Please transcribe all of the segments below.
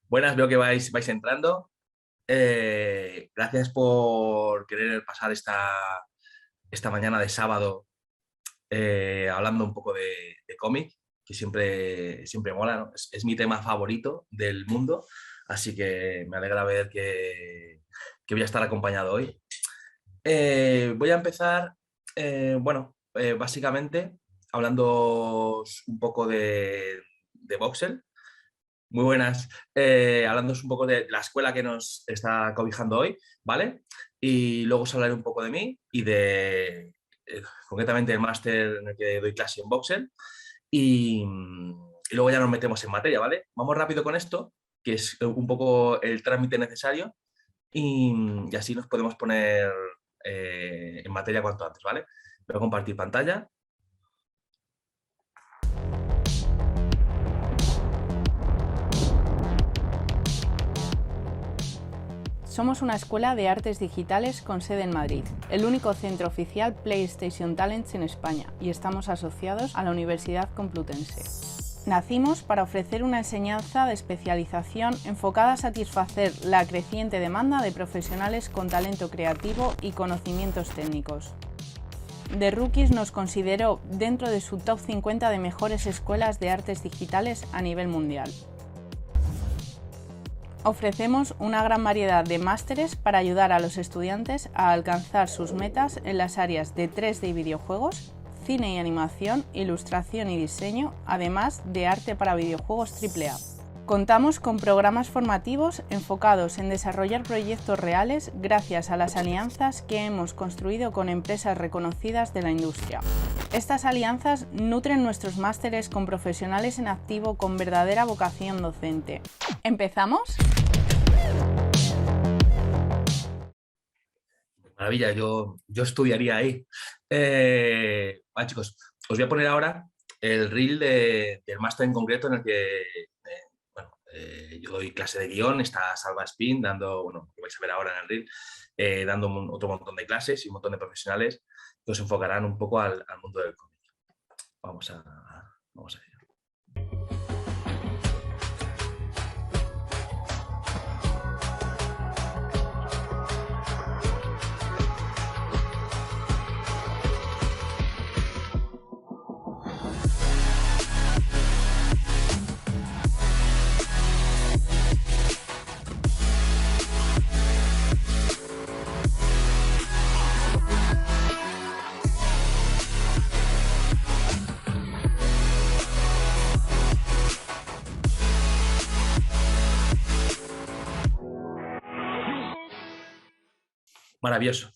Buenas, veo que vais entrando. Gracias por querer pasar esta mañana de sábado hablando un poco de cómic, que siempre mola, ¿no? Es mi tema favorito del mundo, así que me alegra ver que voy a estar acompañado hoy. Voy a empezar, básicamente hablando un poco de Voxel. Muy buenas. Hablándoos un poco de la escuela que nos está cobijando hoy, ¿vale? Y luego os hablaré un poco de mí y concretamente el máster en el que doy clase en Voxel. Y luego ya nos metemos en materia, ¿vale? Vamos rápido con esto, que es un poco el trámite necesario y así nos podemos poner en materia cuanto antes, ¿vale? Voy a compartir pantalla. Somos una escuela de artes digitales con sede en Madrid, el único centro oficial PlayStation Talents en España, y estamos asociados a la Universidad Complutense. Nacimos para ofrecer una enseñanza de especialización enfocada a satisfacer la creciente demanda de profesionales con talento creativo y conocimientos técnicos. The Rookies nos consideró dentro de su top 50 de mejores escuelas de artes digitales a nivel mundial. Ofrecemos una gran variedad de másteres para ayudar a los estudiantes a alcanzar sus metas en las áreas de 3D y videojuegos, cine y animación, ilustración y diseño, además de arte para videojuegos AAA. Contamos con programas formativos enfocados en desarrollar proyectos reales gracias a las alianzas que hemos construido con empresas reconocidas de la industria. Estas alianzas nutren nuestros másteres con profesionales en activo con verdadera vocación docente. ¿Empezamos? Maravilla, yo estudiaría ahí. Chicos, os voy a poner ahora el reel del máster en concreto en el que yo doy clase de guión. Está Salva Spin dando, bueno, que vais a ver ahora en el reel, dando otro montón de clases y un montón de profesionales que os enfocarán un poco al mundo del cómic. Vamos a ello. Maravilloso.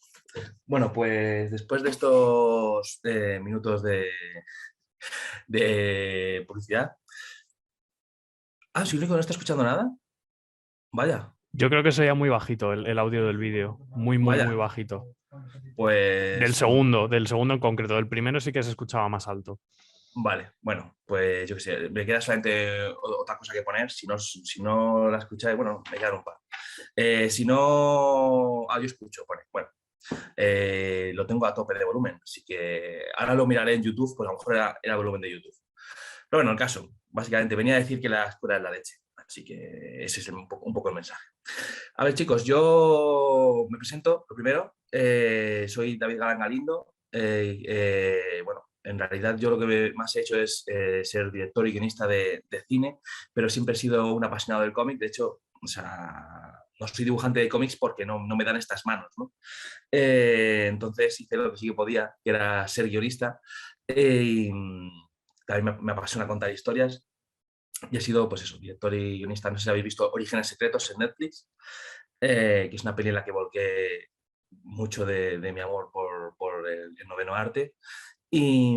Bueno, pues después de estos minutos de publicidad. ¿Soy el único que no está escuchando nada? Vaya, Yo creo que sería muy bajito el audio del vídeo. Muy vaya. bajito. Pues Del segundo en concreto. Del primero sí que se escuchaba más alto. vale, bueno, pues yo qué sé, me queda solamente otra cosa que poner. Si no la escucháis, bueno, me quedan un par. Si no, yo escucho, pone. Bueno, lo tengo a tope de volumen, así que ahora lo miraré en YouTube, pues a lo mejor era el volumen de YouTube. Pero bueno, el caso, básicamente venía a decir que la escuela es la leche, así que ese es un poco el mensaje. A ver, chicos, yo me presento, lo primero, soy David Galán Galindo. Bueno, en realidad yo lo que más he hecho es ser director y guionista de cine, pero siempre he sido un apasionado del cómic. De hecho, o sea, no soy dibujante de cómics porque no me dan estas manos, ¿no? Entonces hice lo que sí que podía, que era ser guionista. Y también me apasiona contar historias. Y he sido, pues eso, director y guionista. No sé si habéis visto Orígenes Secretos en Netflix, que es una peli en la que volqué mucho de mi amor por el noveno arte. Y,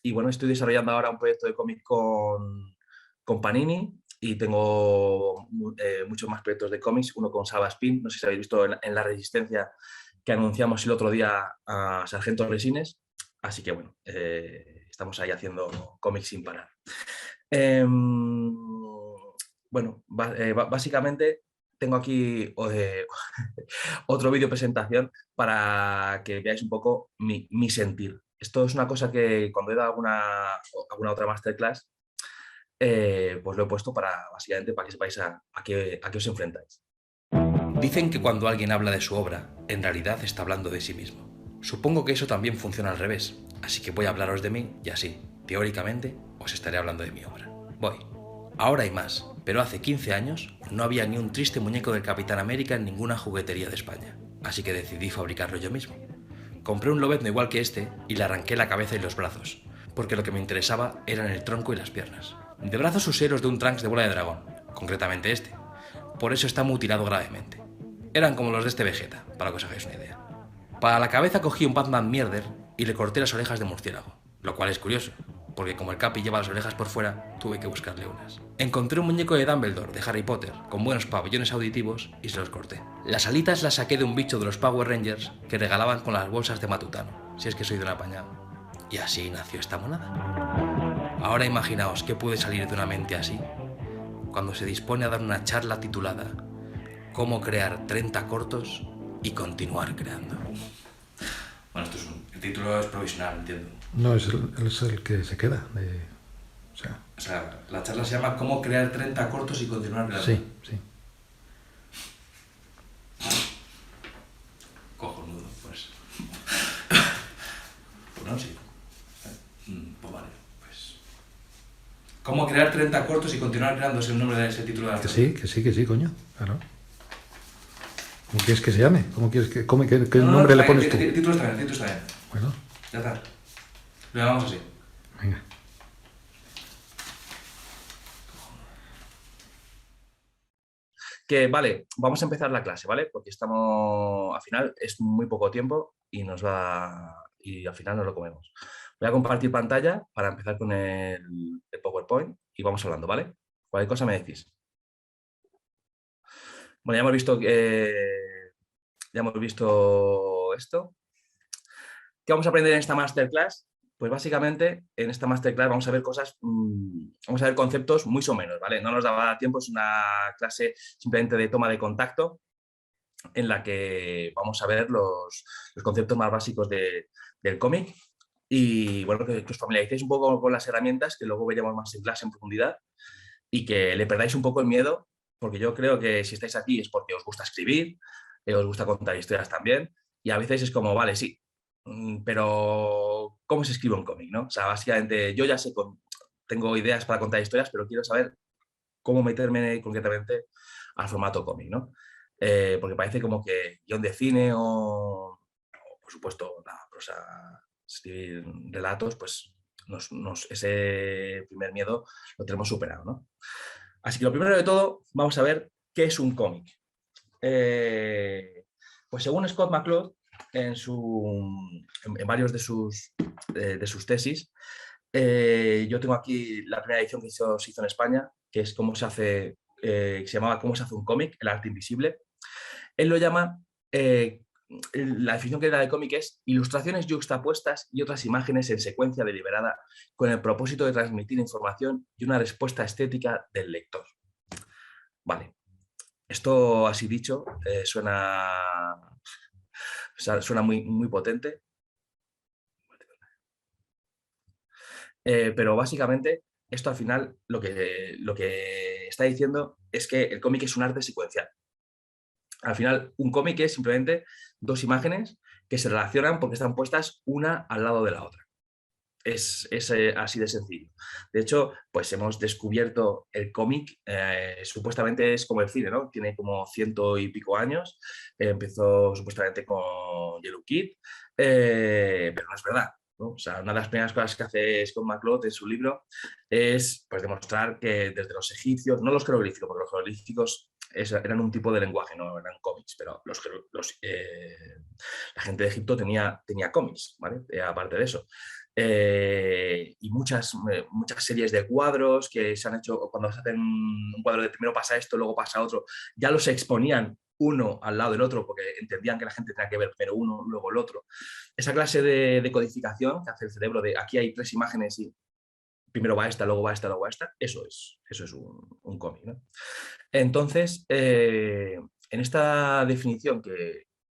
y bueno, estoy desarrollando ahora un proyecto de cómic con Panini y tengo muchos más proyectos de cómics, uno con Saba Spin, no sé si habéis visto en La Resistencia que anunciamos el otro día a Sargento Resines, así que bueno, estamos ahí haciendo cómics sin parar. Bueno, básicamente tengo aquí otro vídeo presentación para que veáis un poco mi sentir. Esto es una cosa que cuando he dado alguna otra masterclass pues lo he puesto básicamente para que sepáis a qué os enfrentáis. Dicen que cuando alguien habla de su obra, en realidad está hablando de sí mismo. Supongo que eso también funciona al revés, así que voy a hablaros de mí y así, teóricamente, os estaré hablando de mi obra. Voy. Ahora hay más, pero hace 15 años no había ni un triste muñeco del Capitán América en ninguna juguetería de España, así que decidí fabricarlo yo mismo. Compré un lobezno igual que este y le arranqué la cabeza y los brazos, porque lo que me interesaba eran el tronco y las piernas. De brazos usé los de un Trunks de bola de dragón, concretamente este. Por eso está mutilado gravemente. Eran como los de este Vegeta, para que os hagáis una idea. Para la cabeza cogí un Batman Mierder y le corté las orejas de murciélago, lo cual es curioso, porque como el Capi lleva las orejas por fuera, tuve que buscarle unas. Encontré un muñeco de Dumbledore, de Harry Potter, con buenos pabellones auditivos y se los corté. Las alitas las saqué de un bicho de los Power Rangers que regalaban con las bolsas de Matutano, si es que soy de un apañado. Y así nació esta monada. Ahora imaginaos qué puede salir de una mente así, cuando se dispone a dar una charla titulada Cómo crear 30 cortos y continuar creando. Bueno, el título es provisional, entiendo. No, es el que se queda. O sea, la charla se llama Cómo crear 30 cortos y continuar creando. Sí, sí. Cojonudo, pues. Pues no, sí. Pues vale, pues. Cómo crear 30 cortos y continuar creando es el nombre de ese título de la Que sí, coño. Claro. ¿Cómo quieres que se llame? ¿Qué nombre le pones tú? El título está bien. Bueno. Ya está. Lo llamamos así. Venga. Que vale, vamos a empezar la clase, ¿vale? Porque al final es muy poco tiempo y y al final nos lo comemos. Voy a compartir pantalla para empezar con el PowerPoint y vamos hablando, ¿vale? Cualquier cosa me decís. Bueno, ya hemos visto esto. ¿Qué vamos a aprender en esta masterclass? Pues básicamente en esta masterclass vamos a ver vamos a ver conceptos muy somenos, ¿vale? No nos daba tiempo, es una clase simplemente de toma de contacto en la que vamos a ver los conceptos más básicos del cómic y bueno, que os familiaricéis un poco con las herramientas que luego veremos más en clase en profundidad y que le perdáis un poco el miedo, porque yo creo que si estáis aquí es porque os gusta escribir, os gusta contar historias también y a veces es como, vale, sí, pero ¿cómo se escribe un cómic, no? O sea, básicamente yo ya tengo ideas para contar historias, pero quiero saber cómo meterme concretamente al formato cómic, ¿no? Porque parece como que guión de cine o por supuesto, la prosa, escribir relatos, pues ese primer miedo lo tenemos superado, ¿no? Así que lo primero de todo, vamos a ver qué es un cómic. Pues según Scott McCloud, en varios de sus tesis, yo tengo aquí la primera edición que se hizo en España, que es que se llamaba Cómo se hace un cómic, el arte invisible. Él lo llama, la definición que da de cómic es ilustraciones yuxtapuestas y otras imágenes en secuencia deliberada con el propósito de transmitir información y una respuesta estética del lector. Vale, esto así dicho suena muy, muy potente, pero básicamente esto al final lo que está diciendo es que el cómic es un arte secuencial. Al final, un cómic es simplemente dos imágenes que se relacionan porque están puestas una al lado de la otra. Es así de sencillo. De hecho, pues hemos descubierto el cómic, supuestamente es como el cine, ¿no? Tiene como 100 y pico años. Empezó supuestamente con Yellow Kid, pero no es verdad, ¿no? O sea, una de las primeras cosas que hace Scott McCloud en su libro es pues, demostrar que desde los egipcios, no los jeroglíficos, porque los jeroglíficos eran un tipo de lenguaje, no eran cómics, pero la gente de Egipto tenía cómics, ¿vale? Aparte de eso. Y muchas series de cuadros que se han hecho, cuando se hacen un cuadro de primero pasa esto, luego pasa otro, ya los exponían uno al lado del otro porque entendían que la gente tenía que ver primero uno, luego el otro. Esa clase de codificación que hace el cerebro de aquí hay tres imágenes y primero va esta, luego va esta, luego va esta, eso es un cómic, ¿no? Entonces, en esta definición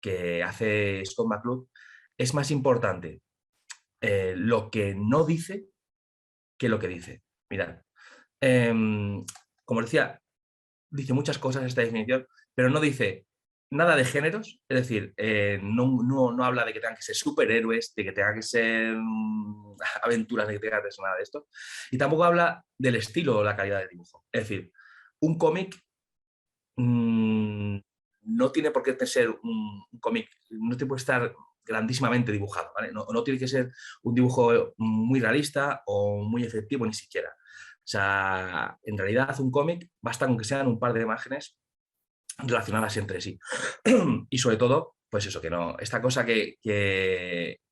que hace Scott McCloud, es más importante lo que no dice que lo que dice. Mirad, como decía, dice muchas cosas esta definición, pero no dice nada de géneros, es decir, no habla de que tengan que ser superhéroes, de que tengan que ser aventuras, de que tengan que ser nada de esto, y tampoco habla del estilo o la calidad de dibujo. Es decir, un cómic no tiene por qué ser un cómic, no tiene por qué estar grandísimamente dibujado, ¿vale? No tiene que ser un dibujo muy realista o muy efectivo ni siquiera. O sea, en realidad un cómic basta con que sean un par de imágenes relacionadas entre sí. Y sobre todo, pues eso, que no, esta cosa que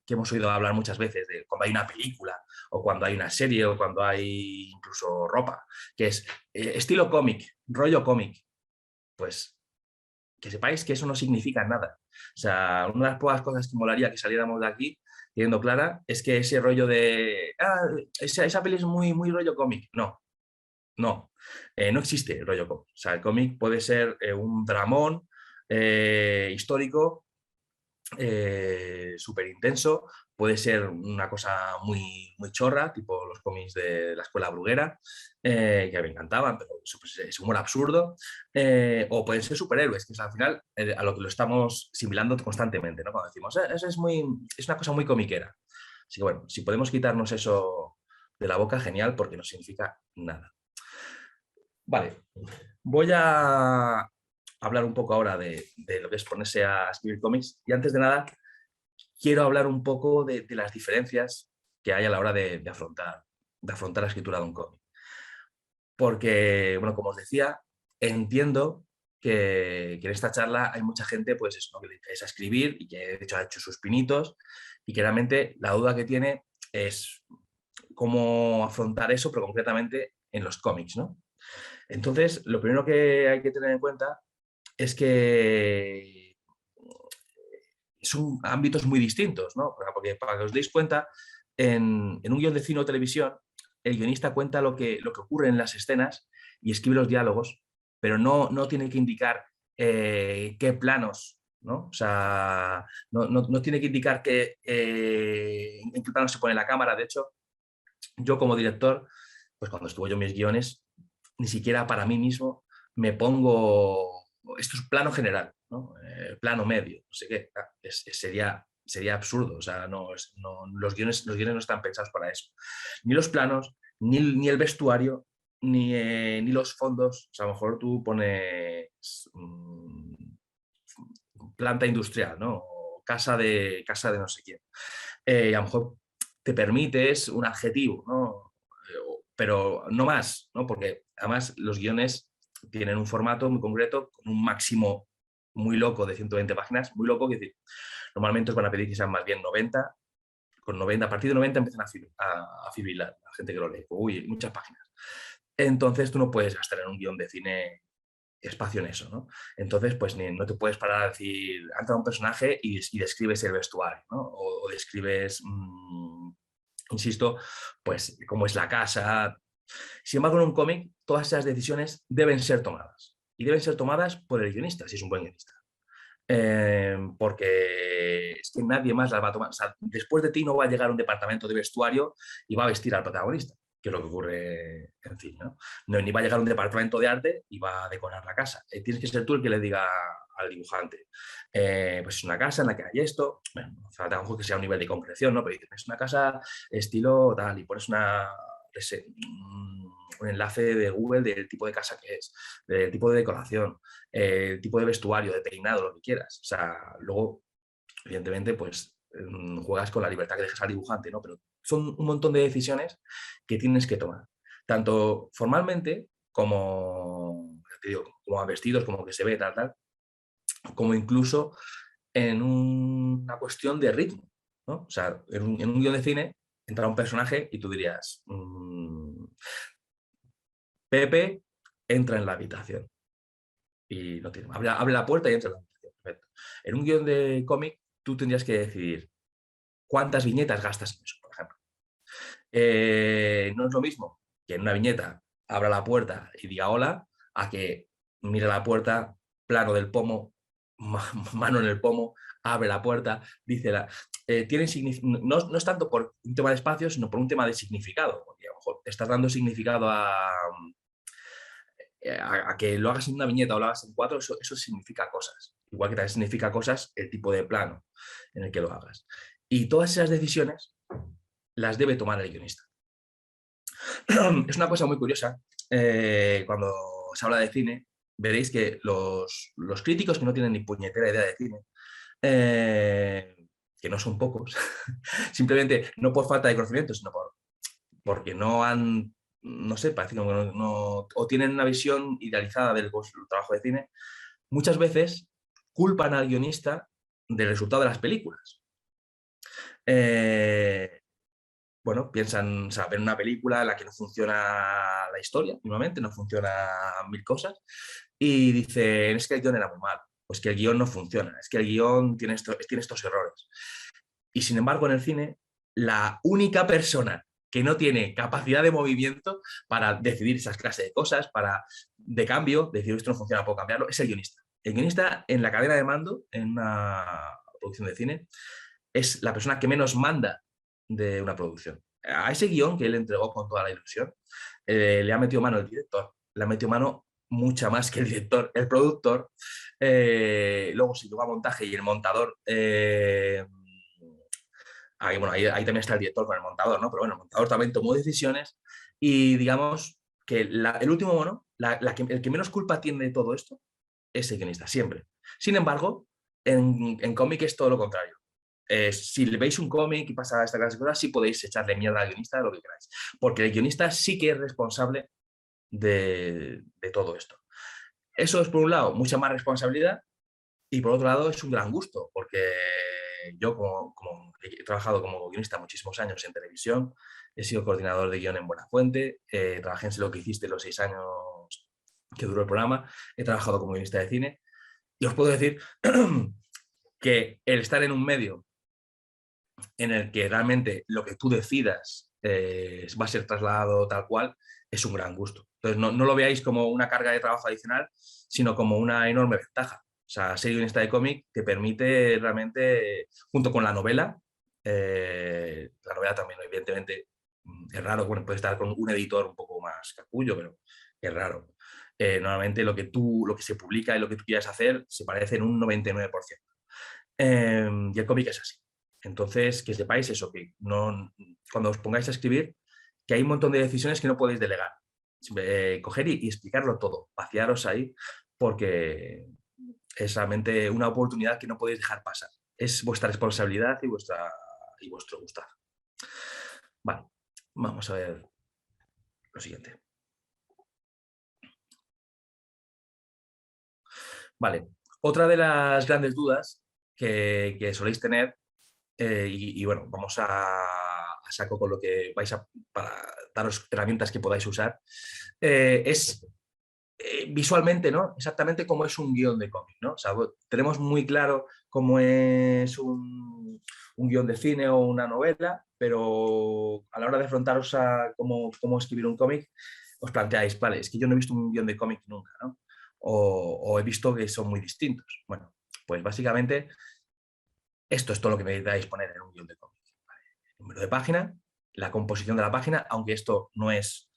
hemos oído hablar muchas veces de cuando hay una película o cuando hay una serie o cuando hay incluso ropa, que es estilo cómic, rollo cómic, pues que sepáis que eso no significa nada. O sea, una de las pocas cosas que molaría que saliéramos de aquí teniendo clara es que ese rollo de esa peli es muy, muy rollo cómic. No existe el rollo cómic. O sea, el cómic puede ser un dramón histórico súper intenso, puede ser una cosa muy, muy chorra, tipo los cómics de la escuela bruguera, que me encantaban, pero es humor absurdo, o pueden ser superhéroes, que es al final a lo que lo estamos similando constantemente, ¿no? Cuando decimos, eso es una cosa muy comiquera. Así que bueno, si podemos quitarnos eso de la boca, genial, porque no significa nada. Vale, voy a hablar un poco ahora de lo que es ponerse a escribir cómics. Y antes de nada, quiero hablar un poco de las diferencias que hay a la hora de afrontar la escritura de un cómic. Porque, bueno, como os decía, entiendo que en esta charla hay mucha gente pues, eso, ¿no? Que le interesa escribir y que de hecho ha hecho sus pinitos y que realmente la duda que tiene es cómo afrontar eso, pero concretamente en los cómics, ¿no? Entonces, lo primero que hay que tener en cuenta es que son ámbitos muy distintos, ¿no? Porque para que os deis cuenta, en un guión de cine o televisión, el guionista cuenta lo que ocurre en las escenas y escribe los diálogos, pero no tiene que indicar qué planos, ¿no? O sea, no tiene que indicar en qué plano se pone la cámara. De hecho, yo como director, pues cuando estuve yo en mis guiones, ni siquiera para mí mismo me pongo, esto es plano general, ¿no? Plano medio, no sé qué, sería absurdo, o sea, los guiones no están pensados para eso. Ni los planos, ni el vestuario, ni los fondos, o sea, a lo mejor tú pones planta industrial, ¿no? O casa de no sé quién. A lo mejor te permites un adjetivo, ¿no? Pero no más, ¿no? Porque además los guiones tienen un formato muy concreto, con un máximo muy loco de 120 páginas, muy loco, que decir, normalmente os van a pedir que sean más bien 90, con 90, a partir de 90 empiezan a fibrilar la gente que lo lee. Uy, muchas páginas. Entonces tú no puedes gastar en un guión de cine espacio en eso, ¿no? Entonces, pues no te puedes parar a decir, entra un personaje y describes el vestuario, ¿no? O describes, insisto, pues cómo es la casa. Sin embargo, en un cómic, todas esas decisiones deben ser tomadas. Y deben ser tomadas por el guionista, si es un buen guionista. Porque es que nadie más las va a tomar. O sea, después de ti no va a llegar un departamento de vestuario y va a vestir al protagonista, que es lo que ocurre en cine, ¿no? Ni va a llegar un departamento de arte y va a decorar la casa. Tienes que ser tú el que le diga al dibujante, pues es una casa en la que hay esto, bueno, o sea, a lo mejor que sea un nivel de concreción, ¿no? Pero es una casa estilo tal y pones un enlace de Google del tipo de casa que es, del tipo de decoración, el tipo de vestuario, de peinado, lo que quieras. O sea, luego, evidentemente, pues juegas con la libertad que dejas al dibujante, ¿no? Pero son un montón de decisiones que tienes que tomar, tanto formalmente como, te digo, como a vestidos, como que se ve, tal, como incluso en una cuestión de ritmo, ¿no? O sea, en un guión de cine entra un personaje y tú dirías, Pepe entra en la habitación y no tiene, abre la puerta y entra en la habitación. Perfecto. En un guión de cómic tú tendrías que decidir cuántas viñetas gastas en eso, por ejemplo. No es lo mismo que en una viñeta abra la puerta y diga hola, a que mire la puerta, plano del pomo, mano en el pomo, abre la puerta, dice no es tanto por un tema de espacio, sino por un tema de significado, porque a lo mejor estás dando significado a que lo hagas en una viñeta o lo hagas en 4, eso significa cosas. Igual que también significa cosas el tipo de plano en el que lo hagas. Y todas esas decisiones las debe tomar el guionista. Es una cosa muy curiosa. Cuando se habla de cine, veréis que los críticos que no tienen ni puñetera idea de cine, que no son pocos, simplemente no por falta de conocimiento, sino porque no han, no sé, parece que o tienen una visión idealizada del trabajo de cine, muchas veces culpan al guionista del resultado de las películas. Bueno, piensan, o sea, ven una película en la que no funciona la historia, nuevamente, no funciona mil cosas, y dicen, es que el guión era muy malo, pues que el guión no funciona, es que el guión tiene estos errores. Y sin embargo, en el cine, la única persona que no tiene capacidad de movimiento para decidir esas clases de cosas, de cambio, decir esto no funciona, puedo cambiarlo, es el guionista. El guionista en la cadena de mando, en una producción de cine, es la persona que menos manda de una producción. A ese guión que él entregó con toda la ilusión, le ha metido mano el director, le ha metido mano mucha más que el director, el productor, luego si lleva montaje y el montador, ahí también está el director con el montador, ¿no? Pero bueno, el montador también tomó decisiones y digamos que el último mono, el que menos culpa tiene de todo esto es el guionista, siempre. Sin embargo, en cómic es todo lo contrario. Si le veis un cómic y pasa esta clase de cosas, sí podéis echarle mierda al guionista de lo que queráis. Porque el guionista sí que es responsable de todo esto. Eso es, por un lado, mucha más responsabilidad y por otro lado es un gran gusto, porque yo como he trabajado como guionista muchísimos años en televisión, he sido coordinador de guión en Buenafuente, trabajé en Lo que hiciste los 6 años que duró el programa, he trabajado como guionista de cine y os puedo decir que el estar en un medio en el que realmente lo que tú decidas va a ser trasladado tal cual, es un gran gusto. Entonces, no lo veáis como una carga de trabajo adicional, sino como una enorme ventaja. O sea, ser guionista de cómic te permite realmente, junto con la novela también, evidentemente, es raro, bueno, puedes estar con un editor un poco más capullo, pero es raro. Normalmente lo que se publica y lo que tú quieras hacer se parece en un 99%. Y el cómic es así. Entonces, que sepáis eso, que cuando os pongáis a escribir, que hay un montón de decisiones que no podéis delegar. Coger y explicarlo todo, vaciaros ahí, porque es realmente una oportunidad que no podéis dejar pasar. Es vuestra responsabilidad y vuestro gustar. Vale, vamos a ver lo siguiente. Vale, otra de las grandes dudas que soléis tener, y bueno, vamos a saco con lo que para daros herramientas que podáis usar, es visualmente, ¿no? Exactamente cómo es un guión de cómic, ¿no? O sea, tenemos muy claro cómo es un guión de cine o una novela, pero a la hora de afrontaros a cómo escribir un cómic, os planteáis, vale, es que yo no he visto un guión de cómic nunca, ¿no? O he visto que son muy distintos. Bueno, pues básicamente esto es todo lo que necesitáis poner en un guión de cómic. ¿Vale? El número de página, la composición de la página, aunque esto no es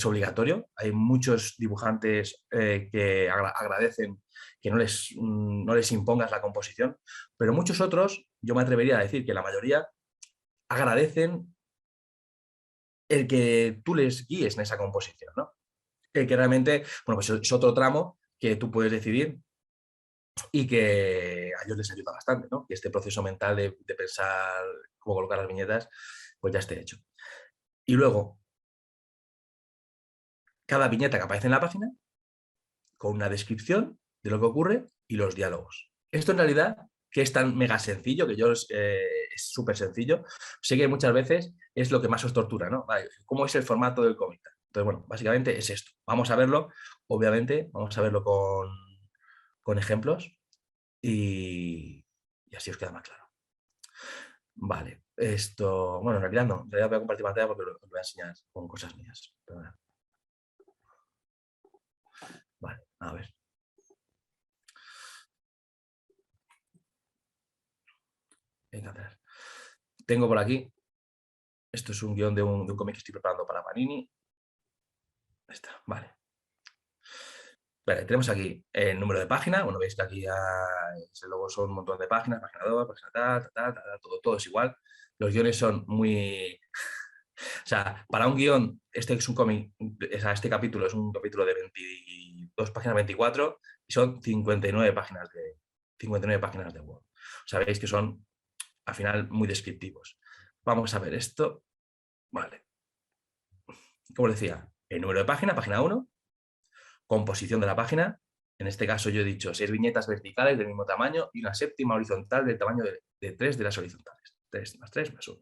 obligatorio. Hay muchos dibujantes que agradecen que no les impongas la composición, pero muchos otros, yo me atrevería a decir que la mayoría, agradecen el que tú les guíes en esa composición, ¿no? El que realmente, bueno, pues es otro tramo que tú puedes decidir y que a ellos les ayuda bastante, ¿no? Que este proceso mental de pensar cómo colocar las viñetas, pues ya esté hecho. Y luego, cada viñeta que aparece en la página, con una descripción de lo que ocurre y los diálogos. Esto en realidad, que es tan mega sencillo, que es súper sencillo, sé que muchas veces es lo que más os tortura, ¿no? Vale, ¿cómo es el formato del cómic? Entonces, bueno, básicamente es esto. Vamos a verlo, obviamente, vamos a verlo con ejemplos y así os queda más claro. Vale, esto, bueno, en realidad no, en realidad voy a compartir pantalla porque os voy a enseñar con cosas mías. Perdona. Vale, a ver. Encantar. Tengo por aquí, esto es un guión de un cómic que estoy preparando para Panini. Ahí está, vale. Vale, tenemos aquí el número de página. Bueno, veis que aquí luego son un montón de páginas, página 2, página tal, todo es igual. Los guiones son muy... O sea, para un guión, este es un cómic, o sea, este capítulo es un capítulo de 22 páginas, 24, y son 59 páginas de Word. O sea, veis que son, al final, muy descriptivos. Vamos a ver esto. Vale. Como os decía, el número de página, página 1, composición de la página. En este caso yo he dicho 6 viñetas verticales del mismo tamaño y una séptima horizontal del tamaño de 3 de las horizontales. 3 más 3 más 1.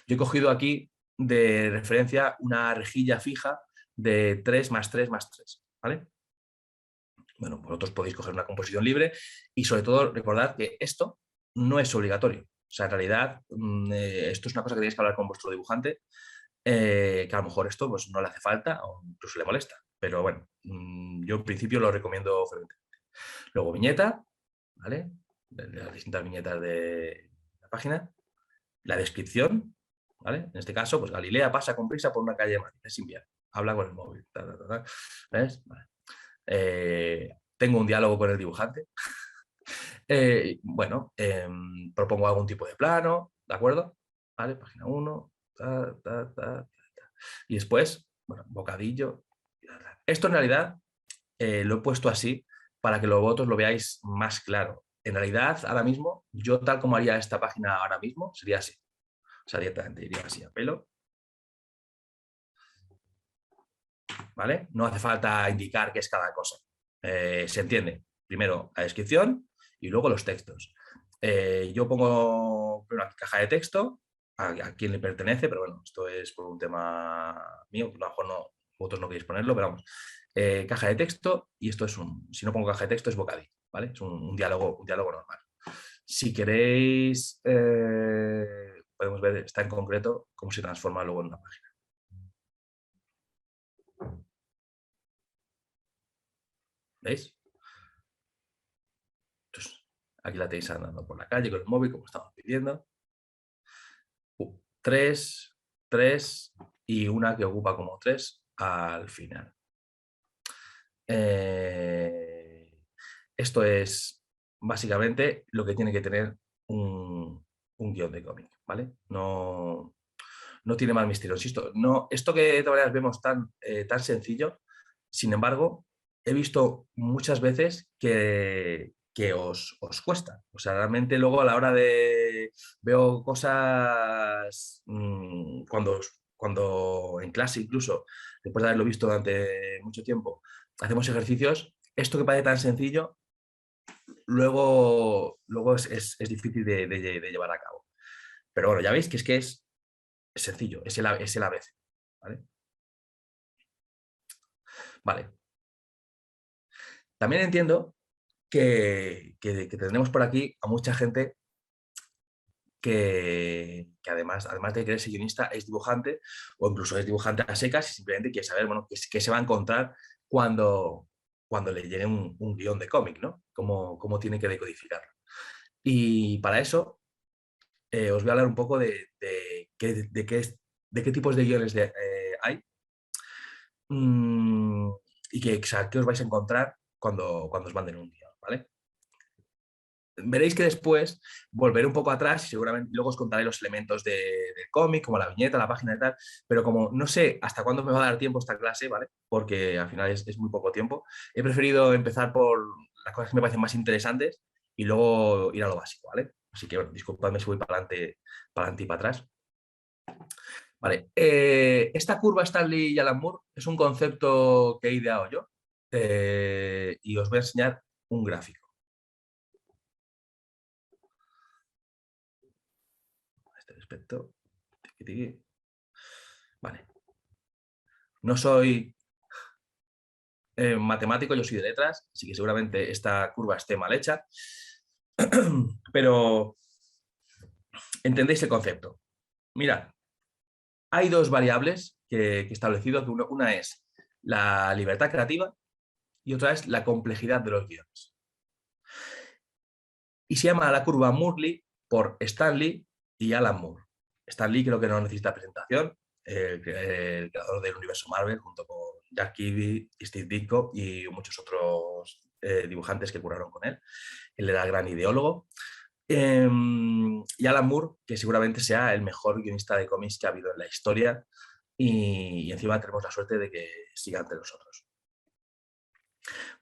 Yo he cogido aquí de referencia una rejilla fija de 3 más 3 más 3, ¿vale? Bueno, vosotros podéis coger una composición libre y sobre todo recordad que esto no es obligatorio. O sea, en realidad esto es una cosa que tenéis que hablar con vuestro dibujante, que a lo mejor esto pues, no le hace falta o incluso le molesta. Pero bueno, yo en principio lo recomiendo fervientemente. Luego viñeta, ¿vale? Las distintas viñetas de la página. La descripción, ¿vale? En este caso, pues Galilea pasa con prisa por una calle de Madrid, es invierno, habla con el móvil. ¿Ves? Vale. Tengo un diálogo con el dibujante. Bueno, propongo algún tipo de plano, ¿de acuerdo? ¿Vale? Página 1, y después, bueno, bocadillo. Esto en realidad lo he puesto así para que vosotros lo veáis más claro. En realidad, ahora mismo, yo tal como haría esta página ahora mismo, sería así. O sea, directamente iría así a pelo. ¿Vale? No hace falta indicar qué es cada cosa. Se entiende. Primero la descripción y luego los textos. Yo pongo primero caja de texto, a quién le pertenece, pero bueno, esto es por un tema mío, a lo mejor no, vosotros no queréis ponerlo, pero vamos. Caja de texto y esto es si no pongo caja de texto es bocadillo, ¿vale? Es un diálogo normal. Si queréis, podemos ver, está en concreto, cómo se transforma luego en una página. ¿Veis? Entonces, aquí la tenéis andando por la calle con el móvil, como estamos pidiendo. 3, 3 y una que ocupa como 3 al final. Esto es básicamente lo que tiene que tener un guión de cómic, ¿vale? No tiene más misterio. Insisto, esto que de todas maneras vemos tan sencillo, sin embargo, he visto muchas veces que os cuesta. O sea, realmente luego a la hora de... Veo cosas cuando en clase incluso, después de haberlo visto durante mucho tiempo, hacemos ejercicios, esto que parece tan sencillo, luego es difícil de llevar a cabo. Pero bueno, ya veis que es sencillo, es el ABC, ¿vale? Vale. También entiendo que tendremos por aquí a mucha gente que además de querer ser guionista, es dibujante o incluso es dibujante a secas y simplemente quiere saber, bueno, qué se va a encontrar cuando le llegue un guión de cómic, ¿no? Cómo tiene que decodificarlo. Y para eso os voy a hablar un poco de qué tipos de guiones hay y qué os vais a encontrar cuando os manden un guión, ¿vale? Veréis que después volveré un poco atrás y seguramente luego os contaré los elementos del cómic, como la viñeta, la página y tal, pero como no sé hasta cuándo me va a dar tiempo esta clase, ¿vale? Porque al final es muy poco tiempo, he preferido empezar por las cosas que me parecen más interesantes y luego ir a lo básico, ¿vale? Así que, bueno, disculpadme si voy para adelante y para atrás. Vale, esta curva Stanley y Alan Moore es un concepto que he ideado yo y os voy a enseñar un gráfico. Este respecto. Vale. No soy matemático, yo soy de letras, así que seguramente esta curva esté mal hecha, pero entendéis el concepto. Mirad, hay dos variables que he establecido, que una es la libertad creativa y otra es la complejidad de los guiones. Y se llama la curva Moorley por Stan Lee y Alan Moore. Stan Lee creo que no necesita presentación, el creador del universo Marvel, junto con Jack Kirby, Steve Ditko y muchos otros dibujantes que curaron con él. Él era el gran ideólogo. Y Alan Moore, que seguramente sea el mejor guionista de cómics que ha habido en la historia, y encima tenemos la suerte de que siga entre nosotros.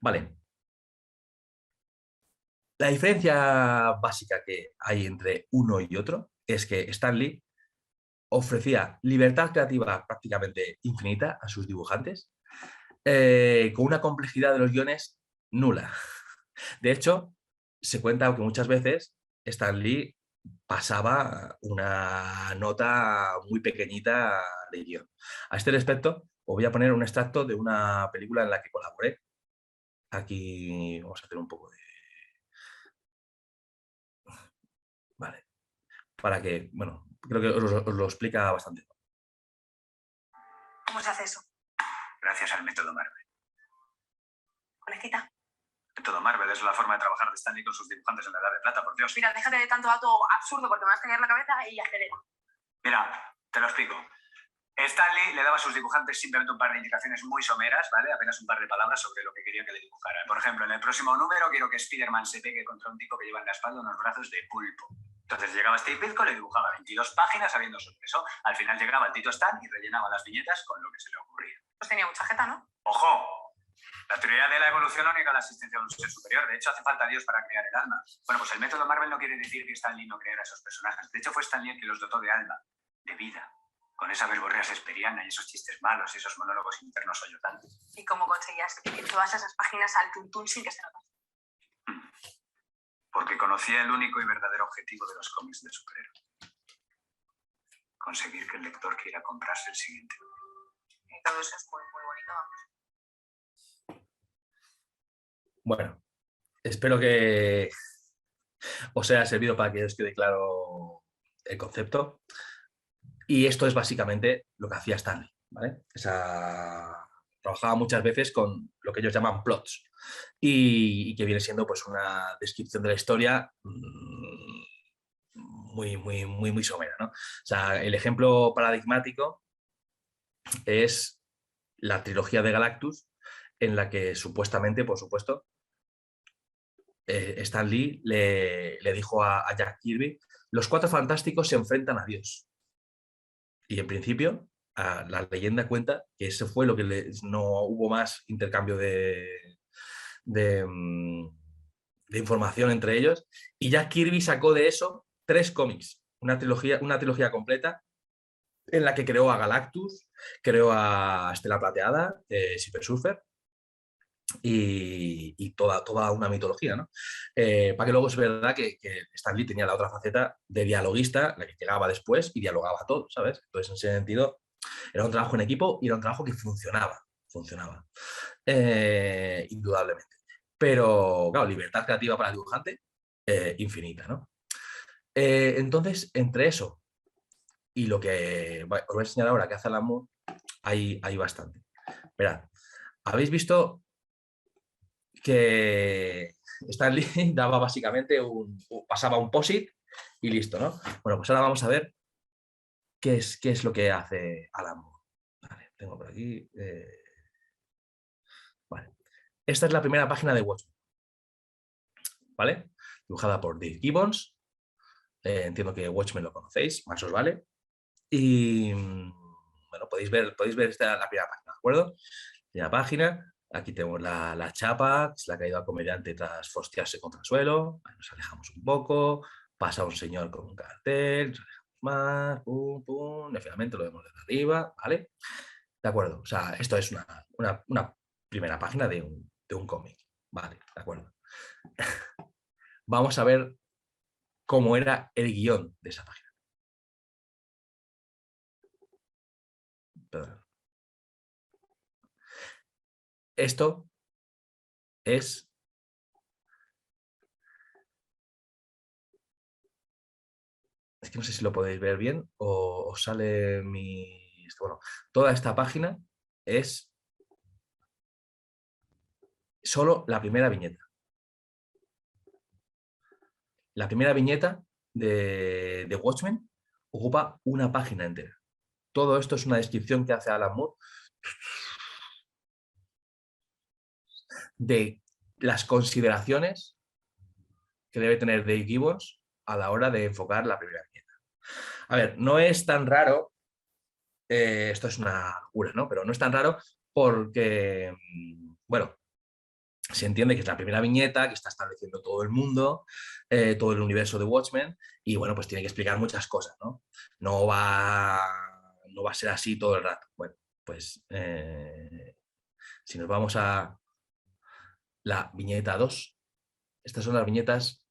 Vale. La diferencia básica que hay entre uno y otro es que Stan Lee ofrecía libertad creativa prácticamente infinita a sus dibujantes, con una complejidad de los guiones nula. De hecho, se cuenta que muchas veces Stan Lee pasaba una nota muy pequeñita de guión. A este respecto, os voy a poner un extracto de una película en la que colaboré. Aquí vamos a hacer un poco de... Vale. Para que, bueno, creo que os lo explica bastante. ¿Cómo se hace eso? Gracias al método Marvel. Colecita. El método Marvel es la forma de trabajar de Stanley con sus dibujantes en la Edad de Plata, por Dios. Mira, déjate de tanto dato absurdo porque me vas a caer la cabeza y acelera. Mira, te lo explico. Stanley le daba a sus dibujantes simplemente un par de indicaciones muy someras, ¿vale? Apenas un par de palabras sobre lo que quería que le dibujaran. Por ejemplo, en el próximo número quiero que Spider-Man se pegue contra un tipo que lleva en la espalda unos brazos de pulpo. Entonces llegaba Steve Ditko, le dibujaba 22 páginas sabiendo sobre eso. Al final llegaba el Tito Stan y rellenaba las viñetas con lo que se le ocurría. Pues tenía mucha jeta, ¿no? ¡Ojo! La teoría de la evolución no niega la existencia de un ser superior. De hecho, hace falta Dios para crear el alma. Bueno, pues el método Marvel no quiere decir que Stan Lee no creara esos personajes. De hecho, fue Stan Lee el que los dotó de alma, de vida. Con esa verborrea shakespeariana y esos chistes malos y esos monólogos internos hoyotantes. ¿Y cómo conseguías escribir todas esas páginas al tuntún sin que se notase? Porque conocía el único y verdadero objetivo de los cómics de superhéroes. Conseguir que el lector quiera comprarse el siguiente. Y todo eso es muy, muy bonito, vamos. Bueno, espero que os haya servido para que os quede claro el concepto. Y esto es básicamente lo que hacía Stanley, ¿vale? Trabajaba muchas veces con lo que ellos llaman plots y que viene siendo pues una descripción de la historia muy somera, ¿no? O sea, el ejemplo paradigmático es la trilogía de Galactus, en la que supuestamente, por supuesto, Stan Lee le dijo a Jack Kirby: los Cuatro Fantásticos se enfrentan a Dios. Y en principio, la leyenda cuenta que eso fue lo que no hubo más intercambio de información entre ellos. Y Jack Kirby sacó de eso 3 cómics, una trilogía completa, en la que creó a Galactus, creó a Estela Plateada, Silver Surfer, y toda una mitología, ¿no? Para que luego es verdad que Stan Lee tenía la otra faceta de dialoguista, la que llegaba después y dialogaba todo, ¿sabes? Entonces, en ese sentido, era un trabajo en equipo y era un trabajo que funcionaba, indudablemente. Pero, claro, libertad creativa para el dibujante, infinita, ¿no? Entonces, entre eso y lo que os voy a enseñar ahora que hace Alan Moore, hay bastante. Mirad, ¿habéis visto que Stan Lee daba básicamente pasaba un POSIT y listo, ¿no? Bueno, pues ahora vamos a ver qué es lo que hace Alan Moore. Vale, tengo por aquí. Vale. Esta es la primera página de Watchmen, ¿vale? Dibujada por Dave Gibbons. Entiendo que Watchmen lo conocéis, más os vale. Y bueno, podéis ver esta la primera página, ¿de acuerdo? Primera página. Aquí tenemos la chapa, que es la caída al comediante tras fostearse contra el suelo. Ahí nos alejamos un poco. Pasa un señor con un cartel. Nos alejamos más. Pum, pum. Y finalmente lo vemos desde arriba. ¿Vale? De acuerdo. O sea, esto es una primera página de un cómic. Vale, de acuerdo. Vamos a ver cómo era el guión de esa página. Perdón. Esto es que no sé si lo podéis ver bien o sale bueno, toda esta página es solo la primera viñeta. La primera viñeta de Watchmen ocupa una página entera. Todo esto es una descripción que hace Alan Moore de las consideraciones que debe tener Dave Gibbons a la hora de enfocar la primera viñeta. A ver, no es tan raro, esto es una locura, ¿no? Pero no es tan raro porque, bueno, se entiende que es la primera viñeta que está estableciendo todo el mundo, todo el universo de Watchmen, y bueno, pues tiene que explicar muchas cosas, ¿no? No va a ser así todo el rato. Bueno, pues si nos vamos a la viñeta 2, estas son las viñetas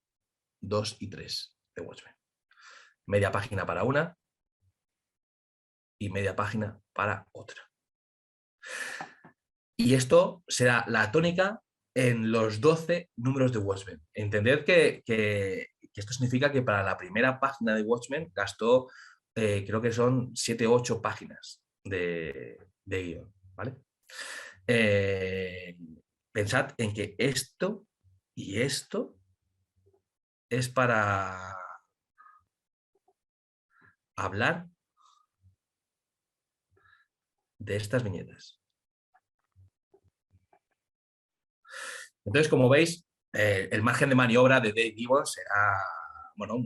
2 y 3 de Watchmen. Media página para una y media página para otra. Y esto será la tónica en los 12 números de Watchmen. Entended que esto significa que para la primera página de Watchmen gastó, creo que son 7 o 8 páginas de guión, ¿vale? Pensad en que esto y esto es para hablar de estas viñetas. Entonces, como veis, el margen de maniobra de Dave Gibbons será, bueno,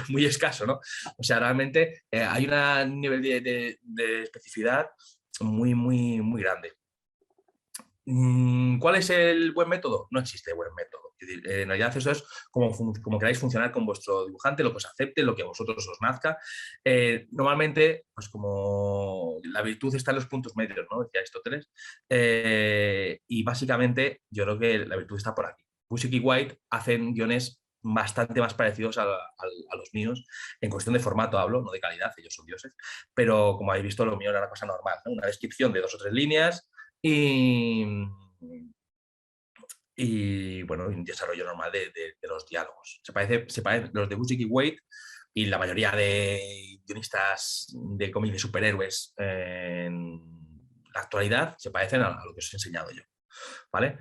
muy escaso, ¿no? O sea, realmente hay un nivel de especificidad muy grande. ¿Cuál es el buen método? No existe buen método. Es decir, en realidad eso es como queráis funcionar con vuestro dibujante, lo que os acepte, lo que a vosotros os nazca. Normalmente, pues como la virtud está en los puntos medios, ¿no? Decía Aristóteles. Y básicamente yo creo que la virtud está por aquí. Busiek y White hacen guiones bastante más parecidos a los míos, en cuestión de formato hablo, no de calidad, ellos son dioses, pero como habéis visto lo mío era una cosa normal, ¿no? Una descripción de 2 o 3 líneas, y bueno, un desarrollo normal de los diálogos. Se parecen los de Busiek y Wade y la mayoría de guionistas de cómics de superhéroes en la actualidad se parecen a lo que os he enseñado yo, ¿vale?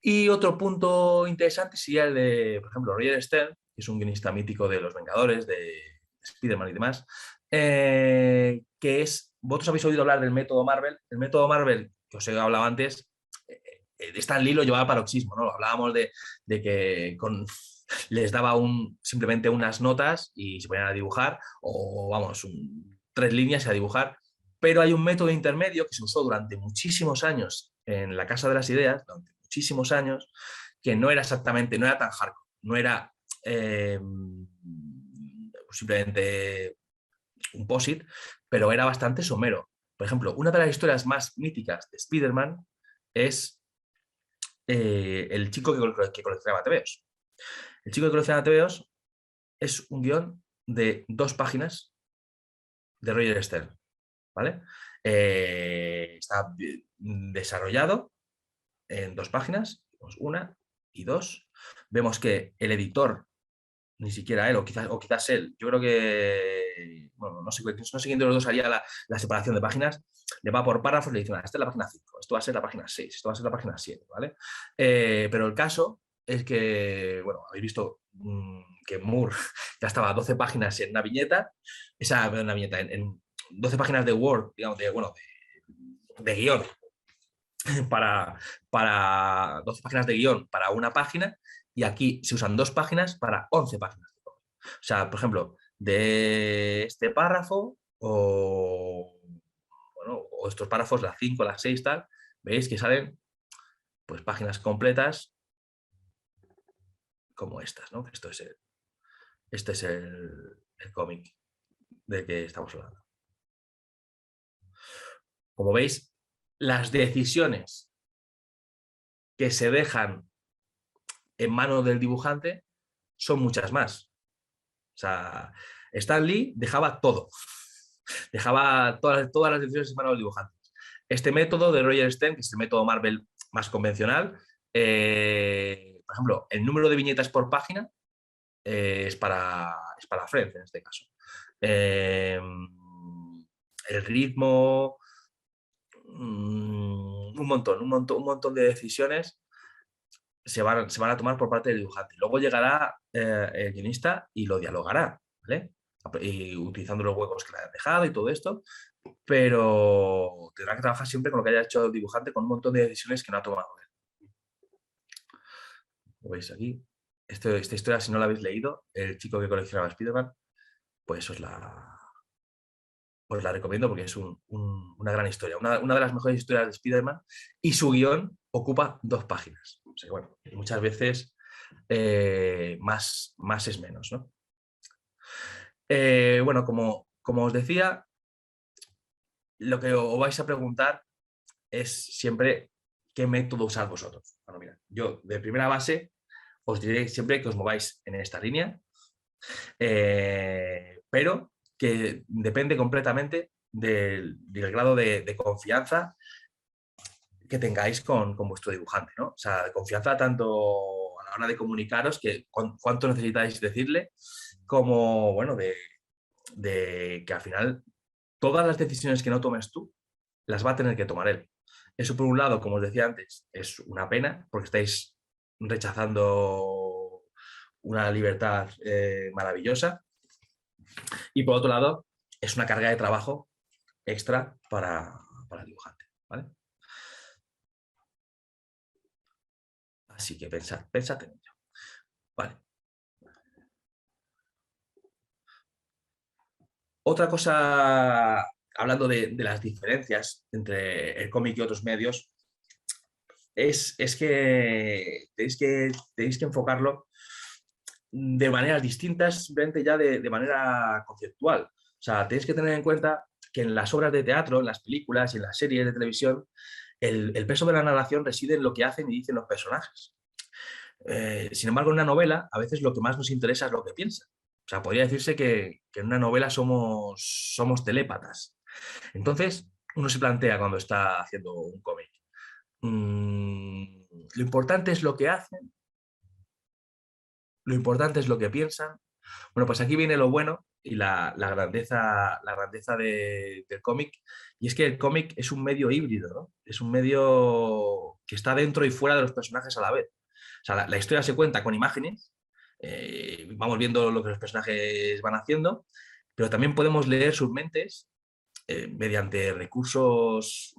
Y otro punto interesante sería el de, por ejemplo, Roger Stern, que es un guionista mítico de Los Vengadores, de Spider-Man y demás, que es, vosotros habéis oído hablar del método Marvel. El método Marvel, que os he hablado antes, Stan Lee lo llevaba al paroxismo, ¿no? Hablábamos de que les daba simplemente unas notas y se ponían a dibujar, o vamos, 3 líneas y a dibujar, pero hay un método intermedio que se usó durante muchísimos años en la Casa de las Ideas, durante muchísimos años, que no era tan hardcore, no era simplemente un posit, pero era bastante somero. Por ejemplo, una de las historias más míticas de Spider-Man es el chico que coleccionaba tebeos. El chico que coleccionaba tebeos es un guión de 2 páginas de Roger Stern, ¿vale? Está desarrollado en 2 páginas, 1 y 2. Vemos que el editor, ni siquiera él, o quizás él, yo creo que, bueno, no sé quién de los dos haría la separación de páginas, le va por párrafos y le dice, esta es la página 5, esto va a ser la página 6, esto va a ser la página 7, ¿vale? Pero el caso es que, bueno, habéis visto que Moore ya estaba a 12 páginas en una viñeta, en 12 páginas de Word, digamos, de guión, para 12 páginas de guión para una página, y aquí se usan 2 páginas para 11 páginas de cómic. O sea, por ejemplo, de este párrafo o estos párrafos, las 5, las 6, tal, veis que salen pues páginas completas como estas, ¿no? Este es el cómic del que estamos hablando. Como veis, las decisiones que se dejan en manos del dibujante son muchas más. O sea, Stan Lee dejaba todo. Dejaba todas las decisiones en manos del dibujante. Este método de Roger Stern, que es el método Marvel más convencional, por ejemplo, el número de viñetas por página es para Friends en este caso. El ritmo, un montón de decisiones se van a tomar por parte del dibujante. Luego llegará el guionista y lo dialogará. ¿vale? Y utilizando los huecos que le han dejado y todo esto, pero tendrá que trabajar siempre con lo que haya hecho el dibujante, con un montón de decisiones que no ha tomado él. Lo veis aquí. Esta historia, si no la habéis leído, El chico que coleccionaba Spider-Man, pues os la recomiendo porque es una gran historia, una de las mejores historias de Spider-Man, y su guión ocupa 2 páginas. O sea, bueno, muchas veces más es menos, ¿no? Bueno, como os decía, lo que os vais a preguntar es siempre qué método usar vosotros. Bueno, mira, yo de primera base os diré siempre que os mováis en esta línea, pero que depende completamente del grado de confianza que tengáis con vuestro dibujante, ¿no? O sea, de confianza tanto a la hora de comunicaros, que cuánto necesitáis decirle, como, bueno, de que al final todas las decisiones que no tomes tú, las va a tener que tomar él. Eso, por un lado, como os decía antes, es una pena, porque estáis rechazando una libertad maravillosa. Y por otro lado, es una carga de trabajo extra para el dibujante, ¿vale? Así que pensad en ello. Vale. Otra cosa, hablando de las diferencias entre el cómic y otros medios, es que tenéis que enfocarlo de maneras distintas, simplemente ya de manera conceptual. O sea, tenéis que tener en cuenta que en las obras de teatro, en las películas y en las series de televisión, el peso de la narración reside en lo que hacen y dicen los personajes. Sin embargo, en una novela, a veces lo que más nos interesa es lo que piensan. O sea, podría decirse que en una novela somos telépatas. Entonces, uno se plantea cuando está haciendo un cómic. Lo importante es lo que hacen, lo importante es lo que piensan. Bueno, pues aquí viene lo bueno y la grandeza del cómic. Y es que el cómic es un medio híbrido, ¿no? Es un medio que está dentro y fuera de los personajes a la vez. O sea, la historia se cuenta con imágenes, vamos viendo lo que los personajes van haciendo, pero también podemos leer sus mentes mediante recursos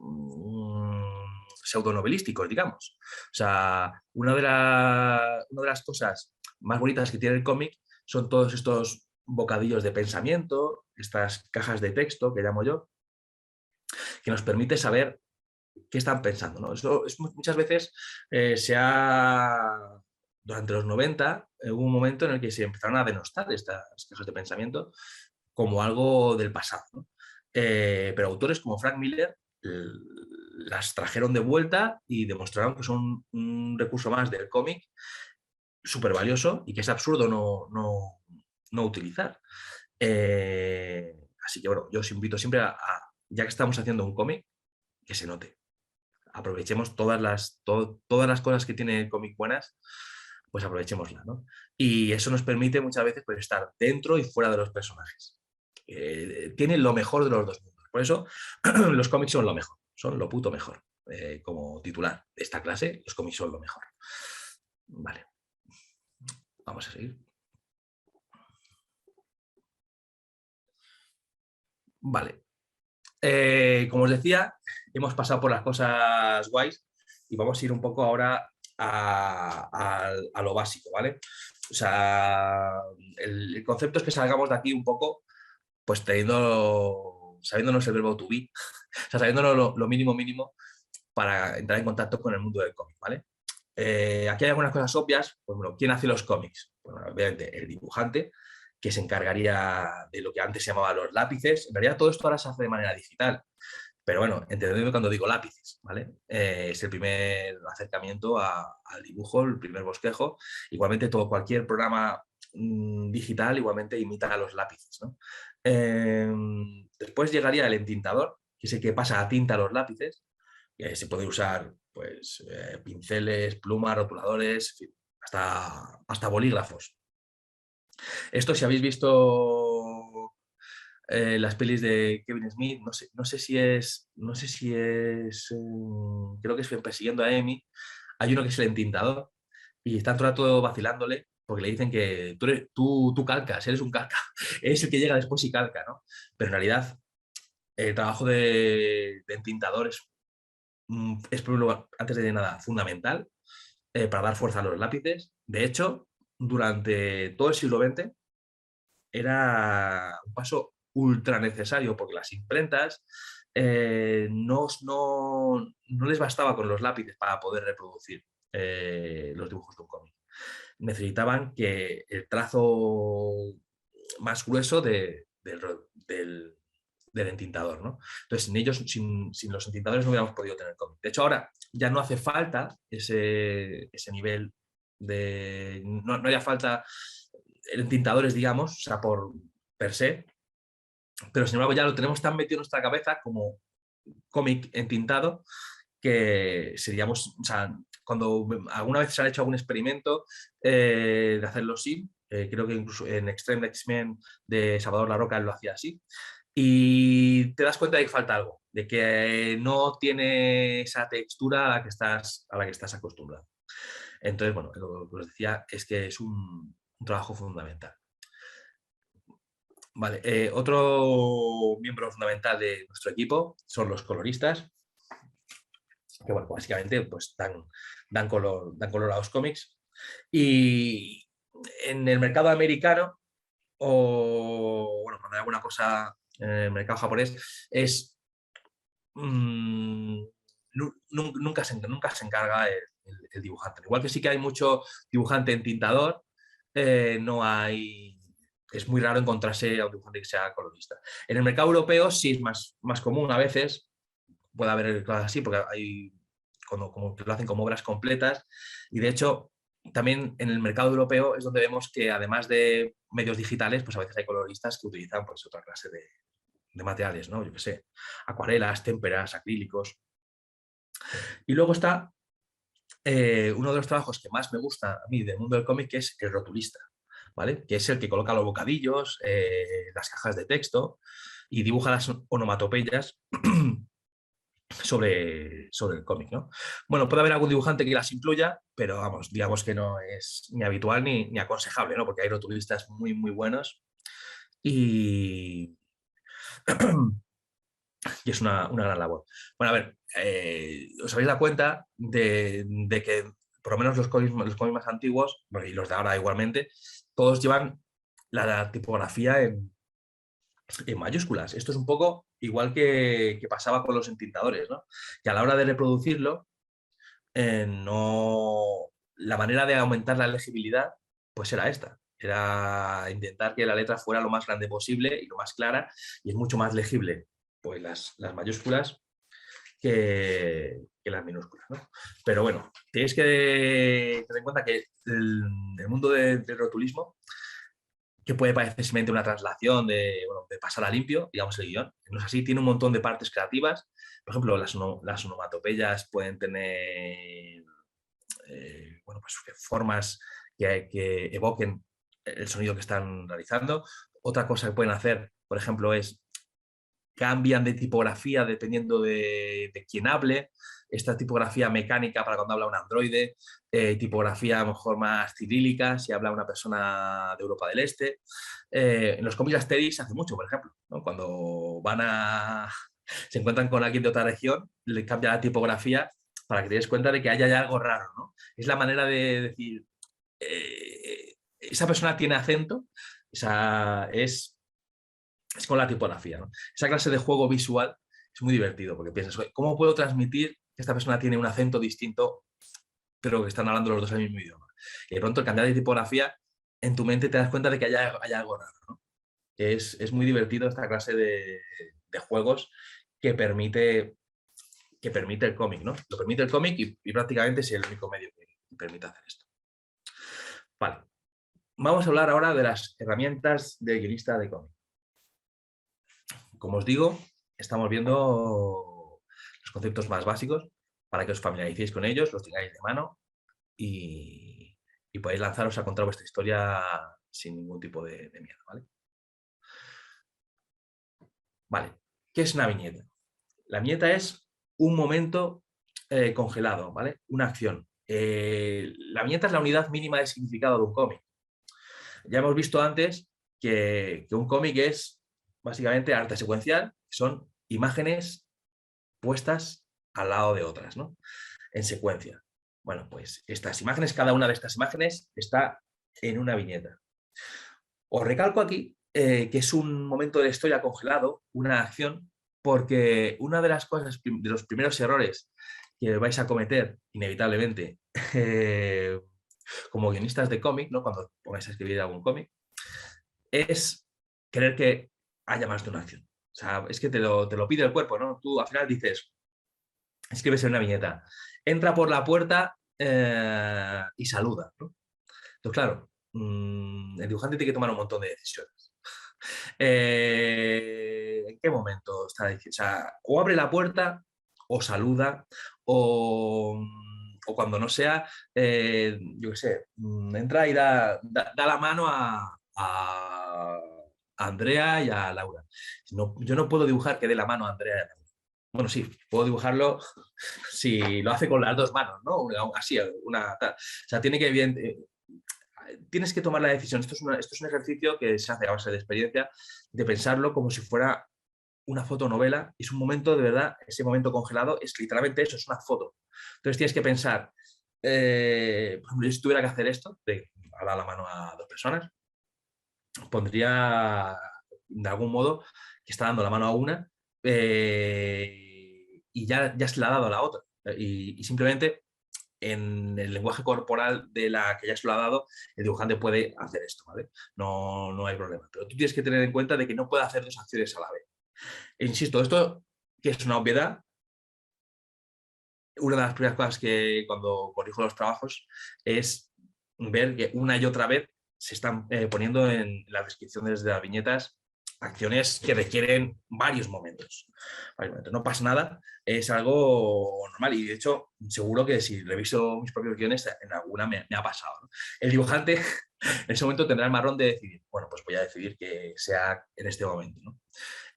pseudonovelísticos, digamos. O sea, una de las cosas más bonitas que tiene el cómic son todos estos bocadillos de pensamiento, estas cajas de texto que llamo yo, que nos permite saber qué están pensando, ¿no? Eso es, muchas veces durante los 90 hubo un momento en el que se empezaron a denostar estas cajas de pensamiento como algo del pasado, ¿no? Pero autores como Frank Miller las trajeron de vuelta y demostraron que son un recurso más del cómic súper valioso y que es absurdo no utilizar. Así que bueno, yo os invito siempre ya que estamos haciendo un cómic, que se note. Aprovechemos todas las cosas que tiene el cómic buenas, pues aprovechémoslas, ¿no? Y eso nos permite muchas veces pues, estar dentro y fuera de los personajes. Tienen lo mejor de los dos mundos. Por eso los cómics son lo mejor, son lo puto mejor. Como titular de esta clase, los cómics son lo mejor. Vale. Vamos a seguir. Vale. Como os decía, hemos pasado por las cosas guays y vamos a ir un poco ahora a lo básico, ¿vale? O sea, el concepto es que salgamos de aquí un poco, pues sabiéndonos el verbo to be, o sea, sabiéndonos lo mínimo para entrar en contacto con el mundo del cómic, ¿vale? Aquí hay algunas cosas obvias. Pues, bueno, ¿quién hace los cómics? Bueno, obviamente el dibujante, que se encargaría de lo que antes se llamaba los lápices. En realidad todo esto ahora se hace de manera digital, pero bueno, entendiendo cuando digo lápices, ¿vale? Es el primer acercamiento al dibujo, el primer bosquejo. Igualmente cualquier programa digital igualmente imita a los lápices, ¿no? Después llegaría el entintador, que es el que pasa a tinta a los lápices. Se puede usar pues, pinceles, plumas, rotuladores, en fin, hasta bolígrafos. Esto, si habéis visto las pelis de Kevin Smith, no sé si es, creo que es Persiguiendo a Amy, hay uno que es el entintador y están todo el rato vacilándole porque le dicen que tú calcas, eres un calca, eres el que llega después y calca, ¿no? Pero en realidad el trabajo de entintador es, por un lugar, antes de nada, fundamental para dar fuerza a los lápices. De hecho, durante todo el siglo XX era un paso ultra necesario porque las imprentas no les bastaba con los lápices para poder reproducir los dibujos de un cómic. Necesitaban que el trazo más grueso del entintador, ¿no? Entonces, sin ellos, sin los entintadores no hubiéramos podido tener cómic. De hecho, ahora ya no hace falta ese nivel de... No haría falta entintadores, digamos, o sea, por per se, pero sin embargo ya lo tenemos tan metido en nuestra cabeza como cómic entintado que seríamos, o sea, cuando alguna vez se ha hecho algún experimento de hacerlo así, creo que incluso en Extreme X-Men de Salvador Larroca él lo hacía así, y te das cuenta de que falta algo, de que no tiene esa textura a la que estás acostumbrado. Entonces, bueno, lo que os decía es que es un trabajo fundamental. Vale, otro miembro fundamental de nuestro equipo son los coloristas, que bueno, básicamente pues dan color a los cómics. Y en el mercado americano, o bueno, cuando hay alguna cosa en el mercado japonés, nunca se encarga el dibujante. Igual que sí que hay mucho dibujante entintador, no hay... Es muy raro encontrarse a un dibujante que sea colorista. En el mercado europeo sí es más común a veces, puede haber cosas así, porque hay como que lo hacen como obras completas, y de hecho también en el mercado europeo es donde vemos que además de medios digitales, pues a veces hay coloristas que utilizan pues otra clase de materiales, ¿no? Yo qué sé, acuarelas, témperas, acrílicos. Y luego está uno de los trabajos que más me gusta a mí del mundo del cómic, que es el rotulista, ¿vale? Que es el que coloca los bocadillos, las cajas de texto y dibuja las onomatopeyas sobre el cómic, ¿no? Bueno, puede haber algún dibujante que las incluya, pero vamos, digamos que no es ni habitual ni aconsejable, ¿no? Porque hay rotulistas muy, muy buenos y, y es una gran labor. Bueno, a ver, os habéis dado cuenta de que por lo menos los cómics más antiguos, y los de ahora igualmente, todos llevan la tipografía en mayúsculas. Esto es un poco igual que pasaba con los entintadores, ¿no? Que a la hora de reproducirlo, la manera de aumentar la legibilidad pues era esta. Era intentar que la letra fuera lo más grande posible y lo más clara, y es mucho más legible pues las mayúsculas que las minúsculas, ¿no? Pero bueno, tenéis que tener en cuenta que el mundo del rotulismo, que puede parecer simplemente una traslación de pasar a limpio, digamos, el guión. No es así, tiene un montón de partes creativas. Por ejemplo, las onomatopeyas pueden tener pues, formas que evoquen el sonido que están realizando. Otra cosa que pueden hacer, por ejemplo, es cambian de tipografía dependiendo de quién hable. Esta tipografía mecánica para cuando habla un androide, tipografía a lo mejor más cirílica si habla una persona de Europa del Este. En los cómics Asterix se hace mucho, por ejemplo, ¿no? Cuando se encuentran con alguien de otra región, le cambia la tipografía para que te des cuenta de que haya algo raro, ¿no? Es la manera de decir, esa persona tiene acento, es con la tipografía, ¿no? Esa clase de juego visual es muy divertido porque piensas, ¿cómo puedo transmitir que esta persona tiene un acento distinto pero que están hablando los dos el mismo idioma? Y de pronto, al cambiar de tipografía, en tu mente te das cuenta de que hay algo raro, ¿no? Es muy divertido esta clase de juegos que permite el cómic, ¿no? Lo permite el cómic y prácticamente es el único medio que permite hacer esto. Vale. Vamos a hablar ahora de las herramientas de guionista de cómic. Como os digo, estamos viendo los conceptos más básicos para que os familiaricéis con ellos, los tengáis de mano y podáis lanzaros a contar vuestra historia sin ningún tipo de miedo, ¿vale? Vale, ¿qué es una viñeta? La viñeta es un momento congelado, ¿vale? Una acción. La viñeta es la unidad mínima de significado de un cómic. Ya hemos visto antes que un cómic es básicamente arte secuencial, son imágenes puestas al lado de otras, ¿no? En secuencia. Bueno, pues estas imágenes, cada una de estas imágenes está en una viñeta. Os recalco aquí que es un momento de la historia congelado, una acción, porque una de las cosas, de los primeros errores que vais a cometer inevitablemente como guionistas de cómic, ¿no? Cuando pongáis a escribir algún cómic, es querer que haya más de una acción. O sea, es que te lo pide el cuerpo, ¿no? Tú al final dices, escribes en una viñeta, entra por la puerta y saluda, ¿no? Entonces, claro, el dibujante tiene que tomar un montón de decisiones. ¿En qué momento está diciendo? O sea, o abre la puerta, o saluda, o cuando no sea, yo qué sé, entra y da la mano a Andrea y a Laura. No, yo no puedo dibujar que dé la mano a Andrea y a Laura. Bueno, sí, puedo dibujarlo si lo hace con las dos manos, ¿no? Así, una tal. O sea, tiene que bien, tienes que tomar la decisión. Esto es un ejercicio que se hace a base de experiencia, de pensarlo como si fuera una fotonovela. Es un momento de verdad, ese momento congelado es literalmente eso, es una foto. Entonces tienes que pensar, por ejemplo, si tuviera que hacer esto, de dar la mano a dos personas, pondría de algún modo que está dando la mano a una y ya se la ha dado a la otra. Y simplemente en el lenguaje corporal de la que ya se lo ha dado, el dibujante puede hacer esto, ¿vale? No hay problema. Pero tú tienes que tener en cuenta de que no puede hacer dos acciones a la vez. E insisto, esto que es una obviedad, una de las primeras cosas que cuando corrijo los trabajos es ver que una y otra vez se están poniendo en las descripciones de las viñetas acciones que requieren varios momentos. No pasa nada, es algo normal y de hecho seguro que si reviso mis propios guiones en alguna me ha pasado, ¿no? El dibujante en ese momento tendrá el marrón de decidir, bueno, pues voy a decidir que sea en este momento, ¿no?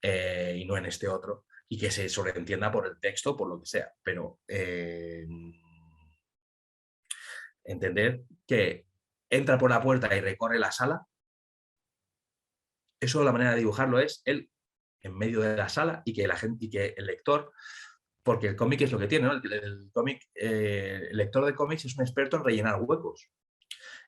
Y no en este otro, y que se sobreentienda por el texto, por lo que sea, pero entender que entra por la puerta y recorre la sala, eso la manera de dibujarlo es él en medio de la sala y que la gente y que el lector, porque el cómic es lo que tiene, ¿no? El lector de cómics es un experto en rellenar huecos.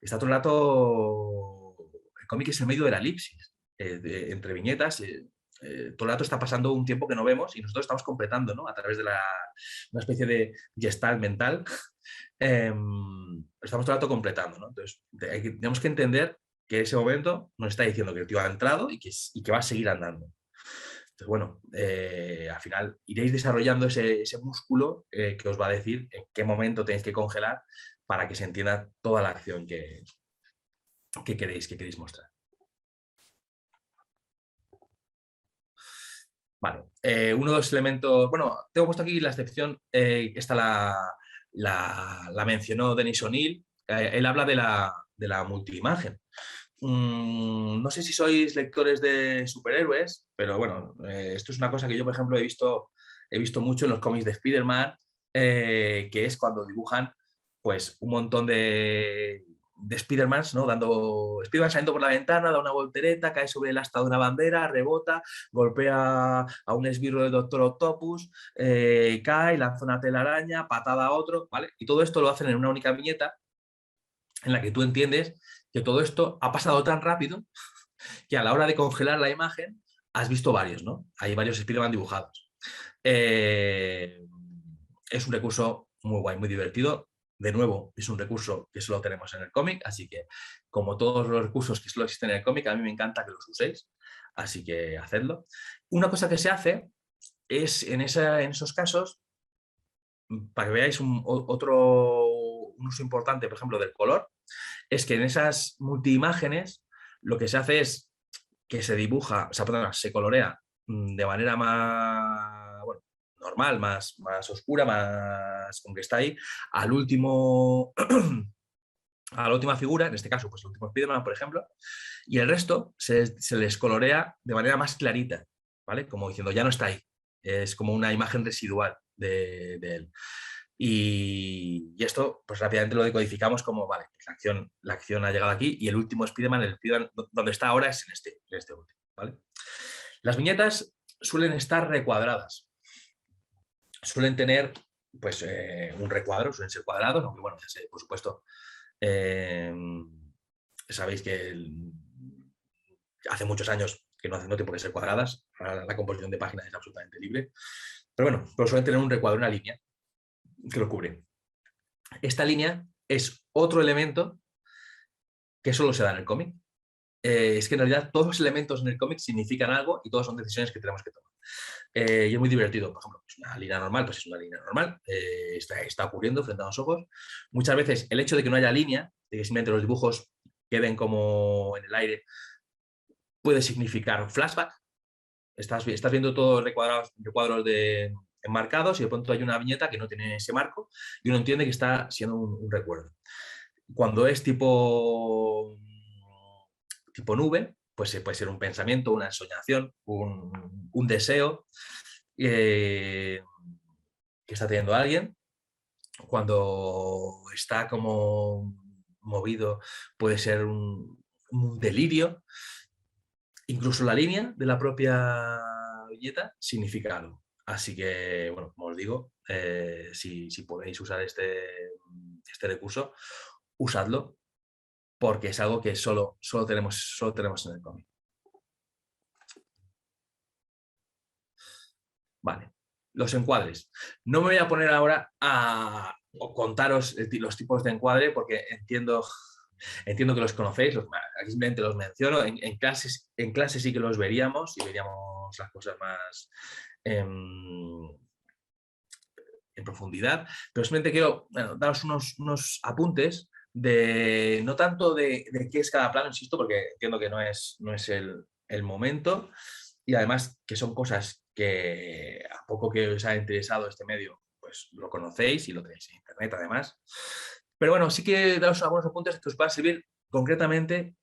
Está todo el rato, el cómic es en medio de la elipsis, entre viñetas, todo el rato está pasando un tiempo que no vemos y nosotros estamos completando, ¿no? A través de una especie de gestalt mental, estamos todo el rato completando, ¿no? Entonces, tenemos que entender que ese momento nos está diciendo que el tío ha entrado y que va a seguir andando. Entonces, bueno, al final iréis desarrollando ese músculo que os va a decir en qué momento tenéis que congelar para que se entienda toda la acción que queréis mostrar. Vale, uno de los elementos, bueno, tengo puesto aquí la excepción, esta la mencionó Denis O'Neill, él habla de la multiimagen. No sé si sois lectores de superhéroes, pero bueno, esto es una cosa que yo, por ejemplo, he visto mucho en los cómics de Spider-Man, que es cuando dibujan pues un montón de Spider-Man, ¿no? Spider-Man saliendo por la ventana, da una voltereta, cae sobre el asta de una bandera, rebota, golpea a un esbirro del Doctor Octopus, cae, lanza una telaraña, patada a otro, ¿vale? Y todo esto lo hacen en una única viñeta en la que tú entiendes que todo esto ha pasado tan rápido que a la hora de congelar la imagen has visto varios, ¿no? Hay varios Spider-Man dibujados. Es un recurso muy guay, muy divertido. De nuevo, es un recurso que solo tenemos en el cómic, así que como todos los recursos que solo existen en el cómic, a mí me encanta que los uséis, así que hacedlo. Una cosa que se hace es, en esos casos, para que veáis un uso importante, por ejemplo, del color, es que en esas multiimágenes lo que se hace es que se dibuja, o sea, perdón, se colorea de manera más, bueno, normal, más oscura, más como que está ahí, a la última figura, en este caso, pues el último Spider-Man, por ejemplo, y el resto se les colorea de manera más clarita, ¿vale? Como diciendo, ya no está ahí, es como una imagen residual de él. Y esto, pues rápidamente lo decodificamos como, vale, pues la acción ha llegado aquí y el último Spider-Man, el Spider-Man donde está ahora es en este último, ¿vale? Las viñetas suelen estar recuadradas. Suelen tener, pues, un recuadro, suelen ser cuadrados, aunque bueno, ya sé, por supuesto, sabéis que hace muchos años que no tiene por qué ser cuadradas, ahora la composición de páginas es absolutamente libre, pero bueno, pero suelen tener un recuadro, una línea que lo cubre. Esta línea es otro elemento que solo se da en el cómic. Es que en realidad todos los elementos en el cómic significan algo y todos son decisiones que tenemos que tomar. Y es muy divertido, por ejemplo, pues una línea normal, pues es una línea normal, está ocurriendo frente a los ojos. Muchas veces el hecho de que no haya línea, de que simplemente los dibujos queden como en el aire, puede significar un flashback. Estás viendo todos recuadros enmarcados y de pronto hay una viñeta que no tiene ese marco y uno entiende que está siendo un recuerdo. Cuando es tipo nube, pues puede ser un pensamiento, una ensoñación, un deseo que está teniendo alguien. Cuando está como movido, puede ser un delirio. Incluso la línea de la propia viñeta significa algo. Así que, bueno, como os digo, si podéis usar este recurso, usadlo, porque es algo que solo tenemos en el cómic. Vale, los encuadres. No me voy a poner ahora a contaros los tipos de encuadre, porque entiendo que los conocéis, aquí simplemente los menciono. En clases sí que los veríamos y veríamos las cosas más en profundidad, pero simplemente quiero daros unos apuntes no tanto de qué es cada plano, insisto, porque entiendo que no es el momento, y además que son cosas que a poco que os haya interesado este medio, pues lo conocéis y lo tenéis en internet además. Pero bueno, sí que daros algunos apuntes que os van a servir concretamente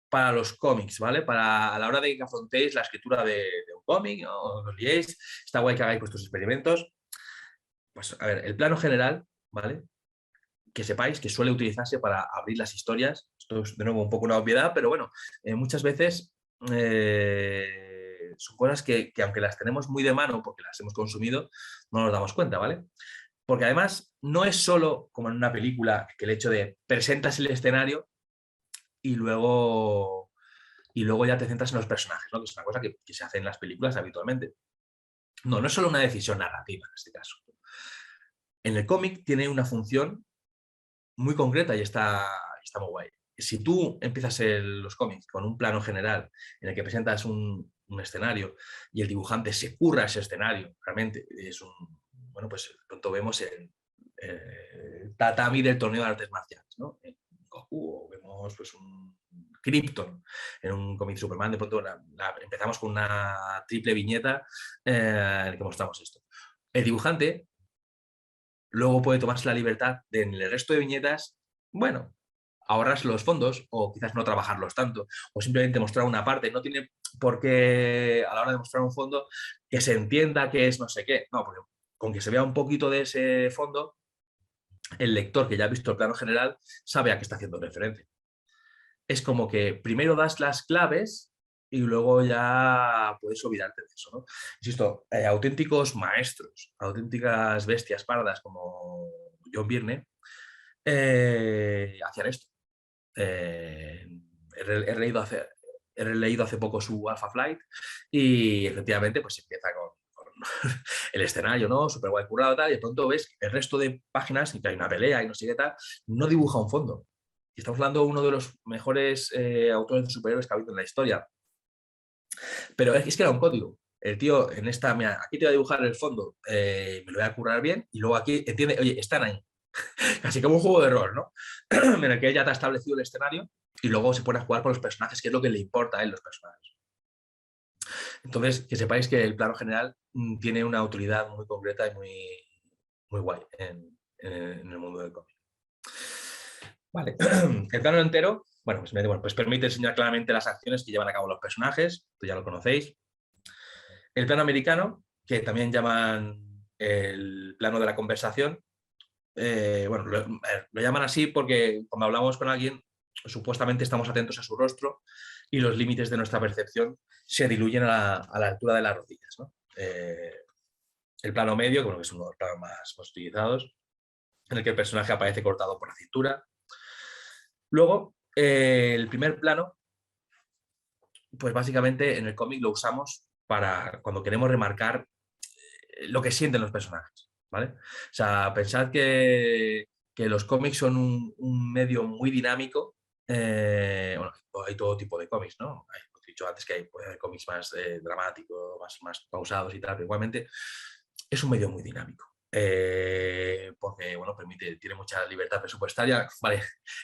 para los cómics, ¿vale? Para a la hora de que afrontéis la escritura de un cómic o os liéis, está guay que hagáis vuestros experimentos. Pues a ver, el plano general, ¿vale? Que sepáis que suele utilizarse para abrir las historias. Esto es de nuevo un poco una obviedad, pero bueno, muchas veces son cosas que aunque las tenemos muy de mano porque las hemos consumido, no nos damos cuenta, ¿vale? Porque además no es solo como en una película que el hecho de presentas el escenario y luego ya te centras en los personajes, ¿no? Que es una cosa que se hace en las películas habitualmente. No es solo una decisión narrativa en este caso. En el cómic tiene una función muy concreta y está muy guay. Si tú empiezas los cómics con un plano general en el que presentas un escenario y el dibujante se curra ese escenario, realmente es bueno, pues pronto vemos el tatami del torneo de artes marciales, ¿no? En Goku, o vemos pues un Krypton en un cómic Superman, de pronto empezamos con una triple viñeta en la que mostramos esto. El dibujante luego puede tomarse la libertad de en el resto de viñetas, bueno, ahorrarse los fondos o quizás no trabajarlos tanto o simplemente mostrar una parte. No tiene por qué a la hora de mostrar un fondo que se entienda que es no sé qué. No, porque con que se vea un poquito de ese fondo, el lector que ya ha visto el plano general sabe a qué está haciendo referencia. Es como que primero das las claves y luego ya puedes olvidarte de eso, ¿no? Insisto, auténticos maestros, auténticas bestias pardas como John Byrne hacían esto. He leído hace poco su Alpha Flight y efectivamente pues empieza con el escenario, ¿no? Súper guay currado tal, y de pronto ves que el resto de páginas, en que hay una pelea y no sé qué tal, no dibuja un fondo. Y estamos hablando de uno de los mejores autores de superhéroes que ha habido en la historia. Pero es que era un código. El tío en esta, mira, aquí te voy a dibujar el fondo, me lo voy a currar bien, y luego aquí entiende, oye, están ahí. Casi como un juego de rol, ¿no? En el que ella te ha establecido el escenario y luego se pone a jugar con los personajes, que es lo que le importa a él, los personajes. Entonces, que sepáis que el plano general tiene una utilidad muy concreta y muy guay en el mundo del cómic. Vale. El plano entero, bueno, pues permite enseñar claramente las acciones que llevan a cabo los personajes, esto ya lo conocéis. El plano americano, que también llaman el plano de la conversación, bueno, lo llaman así porque cuando hablamos con alguien, supuestamente estamos atentos a su rostro y los límites de nuestra percepción se diluyen a la altura de las rodillas, ¿no? El plano medio, que es uno de los planos más utilizados, en el que el personaje aparece cortado por la cintura. Luego, el primer plano, pues básicamente en el cómic lo usamos para cuando queremos remarcar lo que sienten los personajes, ¿vale? O sea, pensad que los cómics son un medio muy dinámico. Bueno, hay todo tipo de cómics, ¿no? He dicho antes que hay cómics más dramáticos, más pausados y tal, pero igualmente es un medio muy dinámico. Porque, bueno, tiene mucha libertad presupuestaria, vale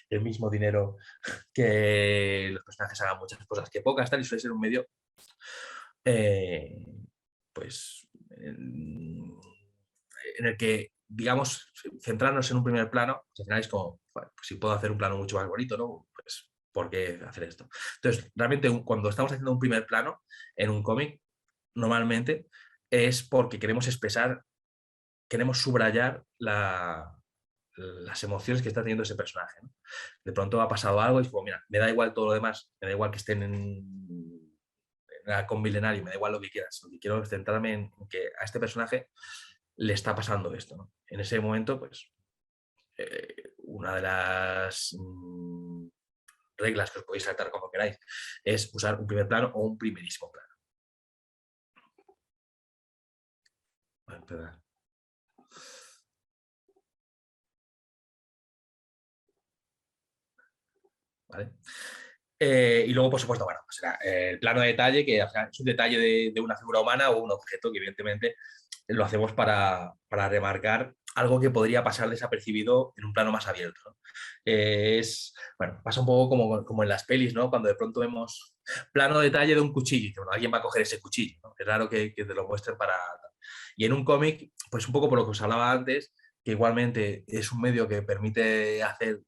el mismo dinero que los personajes hagan muchas cosas que pocas, tal, y suele ser un medio, pues, en el que, digamos, centrarnos en un primer plano, pues al final es como, bueno, pues si puedo hacer un plano mucho más bonito, ¿no? Pues, ¿por qué hacer esto? Entonces, realmente, cuando estamos haciendo un primer plano en un cómic, normalmente es porque queremos expresar, queremos subrayar las emociones que está teniendo ese personaje, ¿no? De pronto ha pasado algo y es como, mira, me da igual todo lo demás, me da igual que estén en con Milenario, me da igual lo que quieras, lo que quiero es centrarme en que a este personaje le está pasando esto, ¿no? En ese momento, pues, una de las reglas que os podéis saltar como queráis es usar un primer plano o un primerísimo plano. Perdón. ¿Vale? Y luego, por supuesto, bueno, pues el plano de detalle, que es un detalle de una figura humana o un objeto que evidentemente lo hacemos para remarcar algo que podría pasar desapercibido en un plano más abierto, ¿no? Bueno, pasa un poco como en las pelis, ¿no? Cuando de pronto vemos plano de detalle de un cuchillo, que bueno, alguien va a coger ese cuchillo, ¿no? Es raro que te lo muestren para... Y en un cómic, pues un poco por lo que os hablaba antes, que igualmente es un medio que permite hacer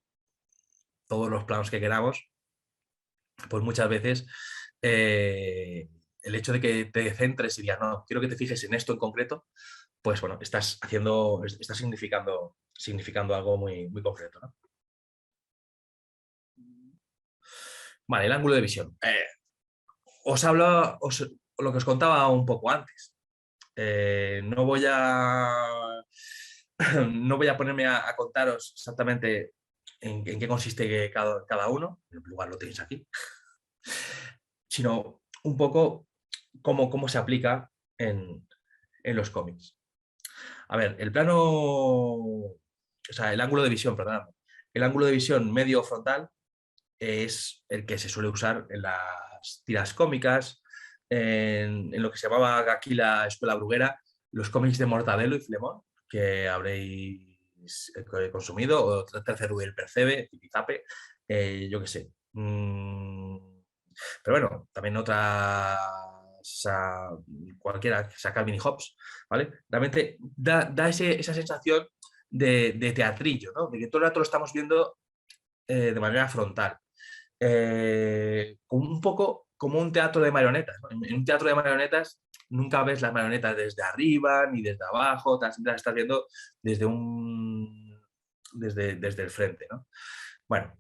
todos los planos que queramos, pues muchas veces el hecho de que te centres y digas, no, quiero que te fijes en esto en concreto, pues bueno, estás significando algo muy, muy concreto, ¿no? Vale, el ángulo de visión. Os hablo lo que os contaba un poco antes. No voy a ponerme a contaros exactamente en qué consiste cada uno, en lugar lo tenéis aquí, sino un poco cómo se aplica en los cómics. A ver, el ángulo de visión, perdón, el ángulo de visión medio frontal es el que se suele usar en las tiras cómicas, en lo que se llamaba aquí la Escuela Bruguera, los cómics de Mortadelo y Filemón, que habréis consumido, o Tercer Ruido Percebe, Tipizape, yo qué sé. Pero bueno, también otras, cualquiera, Calvin y Hobbes, ¿vale? Realmente da esa sensación de teatrillo, ¿no? De que todo el rato lo estamos viendo de manera frontal. Un poco como un teatro de marionetas, ¿no? En un teatro de marionetas nunca ves las marionetas desde arriba ni desde abajo, siempre las estás viendo desde el frente, ¿no? Bueno,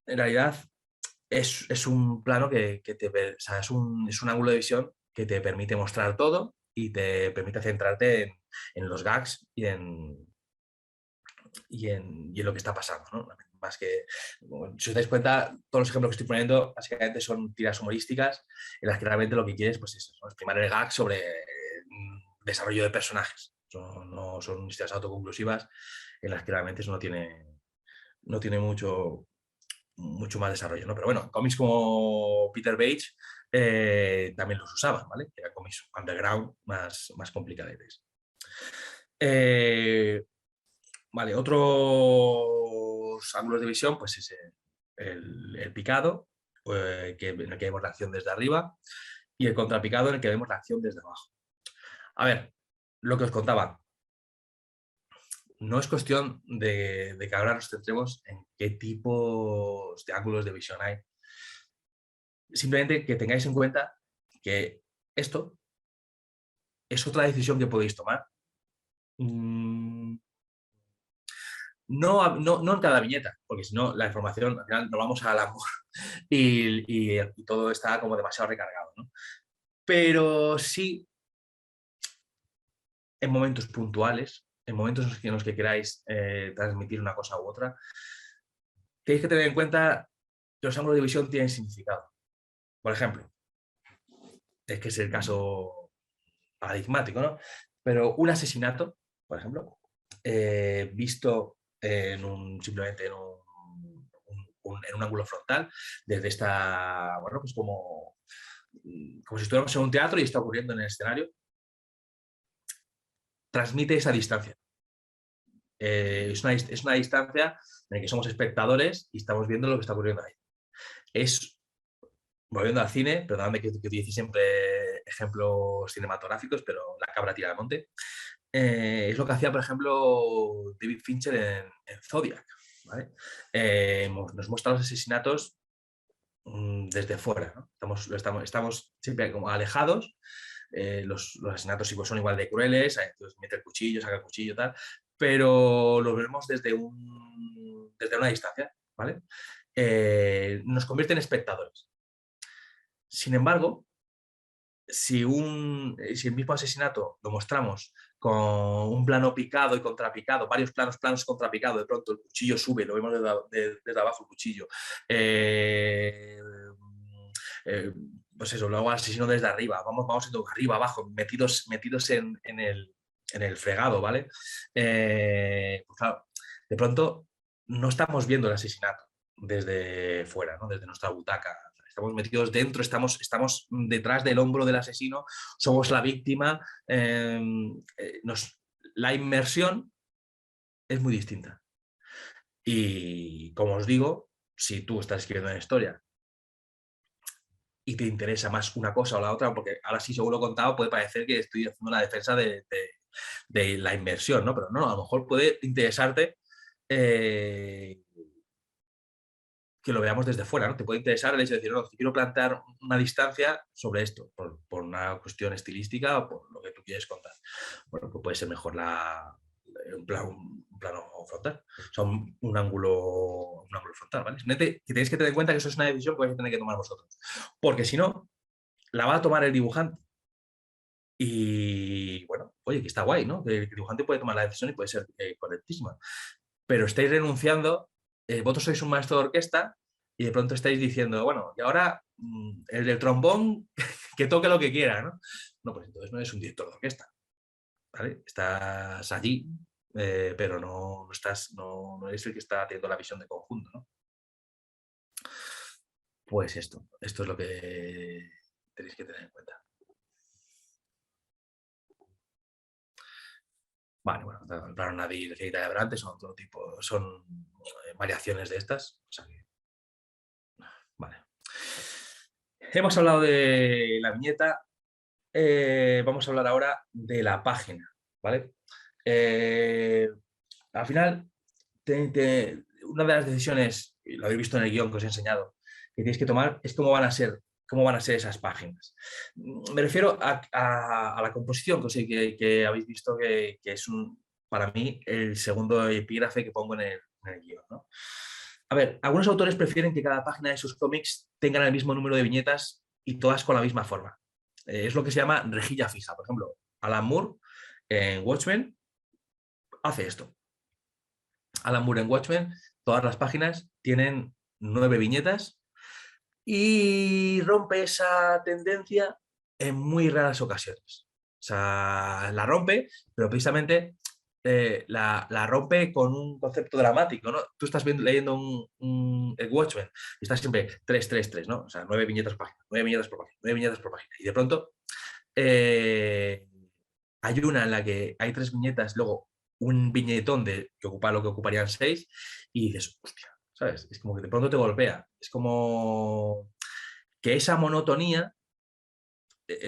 en realidad es un plano o sea, es un ángulo de visión que te permite mostrar todo y te permite centrarte en los gags y en lo que está pasando, ¿no? Más que, si os dais cuenta, todos los ejemplos que estoy poniendo básicamente son tiras humorísticas en las que realmente lo que quieres pues es exprimir el gag sobre desarrollo de personajes. No son historias autoconclusivas en las que realmente eso no tiene mucho más desarrollo, ¿no? Pero bueno, cómics como Peter Bates también los usaban, ¿vale? Que eran cómics underground más complicados. Vale, otros ángulos de visión, pues es el picado, en el que vemos la acción desde arriba, y el contrapicado en el que vemos la acción desde abajo. A ver, lo que os contaba, no es cuestión de que ahora nos centremos en qué tipos de ángulos de visión hay. Simplemente que tengáis en cuenta que esto es otra decisión que podéis tomar. no en cada viñeta, porque si no la información, al final nos vamos al amor y todo está como demasiado recargado, ¿no? Pero sí en momentos puntuales, en momentos en los que queráis transmitir una cosa u otra, tenéis que tener en cuenta que los ángulos de visión tienen significado. Por ejemplo, es que es el caso paradigmático, ¿no? Pero un asesinato, por ejemplo, visto simplemente en un ángulo frontal, desde esta, bueno, pues como si estuviéramos en un teatro y está ocurriendo en el escenario, transmite esa distancia. Es una distancia en la que somos espectadores y estamos viendo lo que está ocurriendo ahí. Volviendo al cine, perdóname que utilice siempre ejemplos cinematográficos, pero la cabra tira al monte. Es lo que hacía, por ejemplo, David Fincher en Zodiac, ¿vale? Nos muestra los asesinatos desde fuera, ¿no? Estamos siempre como alejados. Los asesinatos sí, pues, son igual de crueles, entonces mete el cuchillo, saca el cuchillo, tal, pero los vemos desde una distancia, ¿vale? Nos convierte en espectadores. Sin embargo, si el mismo asesinato lo mostramos con un plano picado y contrapicado, varios planos contrapicados, de pronto el cuchillo sube, lo vemos desde abajo el cuchillo. Pues eso, luego al asesino desde arriba, vamos arriba, abajo, metidos en el fregado, ¿vale? Pues claro, de pronto no estamos viendo el asesinato desde fuera, ¿no? Desde nuestra butaca. Estamos metidos dentro, estamos detrás del hombro del asesino, somos la víctima. La inmersión es muy distinta. Y como os digo, si tú estás escribiendo una historia y te interesa más una cosa o la otra, porque ahora sí, según lo he contado, puede parecer que estoy haciendo la defensa de la inmersión, ¿no? Pero no, a lo mejor puede interesarte que lo veamos desde fuera, ¿no? Te puede interesar el hecho de decir, no, quiero plantear una distancia sobre esto, por una cuestión estilística o por lo que tú quieres contar. Bueno, pues puede ser mejor un plano frontal, o sea, un ángulo frontal, ¿vale? Que tenéis que tener en cuenta que eso es una decisión que vais a tener que tomar vosotros, porque si no, la va a tomar el dibujante. Y bueno, oye, que está guay, ¿no? Que el dibujante puede tomar la decisión y puede ser correctísima. Pero estáis renunciando, vosotros sois un maestro de orquesta y de pronto estáis diciendo, bueno, y ahora el del trombón que toque lo que quiera, ¿no? No, pues entonces no eres un director de orquesta, ¿vale? Estás allí, pero no eres el que está teniendo la visión de conjunto, ¿no? Pues esto es lo que tenéis que tener en cuenta. Vale, bueno, el plano Nadir, de Abrante son otro tipo, son variaciones de estas. O sea que, vale. Hemos hablado de la viñeta, vamos a hablar ahora de la página, ¿vale? Al final, una de las decisiones, y lo habéis visto en el guión que os he enseñado, que tenéis que tomar es cómo van a ser esas páginas. Me refiero a la composición, que habéis visto que es para mí el segundo epígrafe que pongo en el guión, ¿no? A ver, algunos autores prefieren que cada página de sus cómics tengan el mismo número de viñetas y todas con la misma forma. Es lo que se llama rejilla fija. Por ejemplo, Alan Moore en Watchmen hace esto. Alan Moore en Watchmen, todas las páginas tienen 9 viñetas y rompe esa tendencia en muy raras ocasiones. O sea, la rompe, pero precisamente la rompe con un concepto dramático, ¿no? Tú estás leyendo el Watchmen y estás siempre 3, 3, 3, ¿no? O sea, 9 viñetas por página, 9 viñetas por página, 9 viñetas por página. Y de pronto hay una en la que hay 3 viñetas, luego un viñetón que ocupa lo que ocuparían 6 y dices, hostia, ¿sabes? Es como que de pronto te golpea. Es como que esa monotonía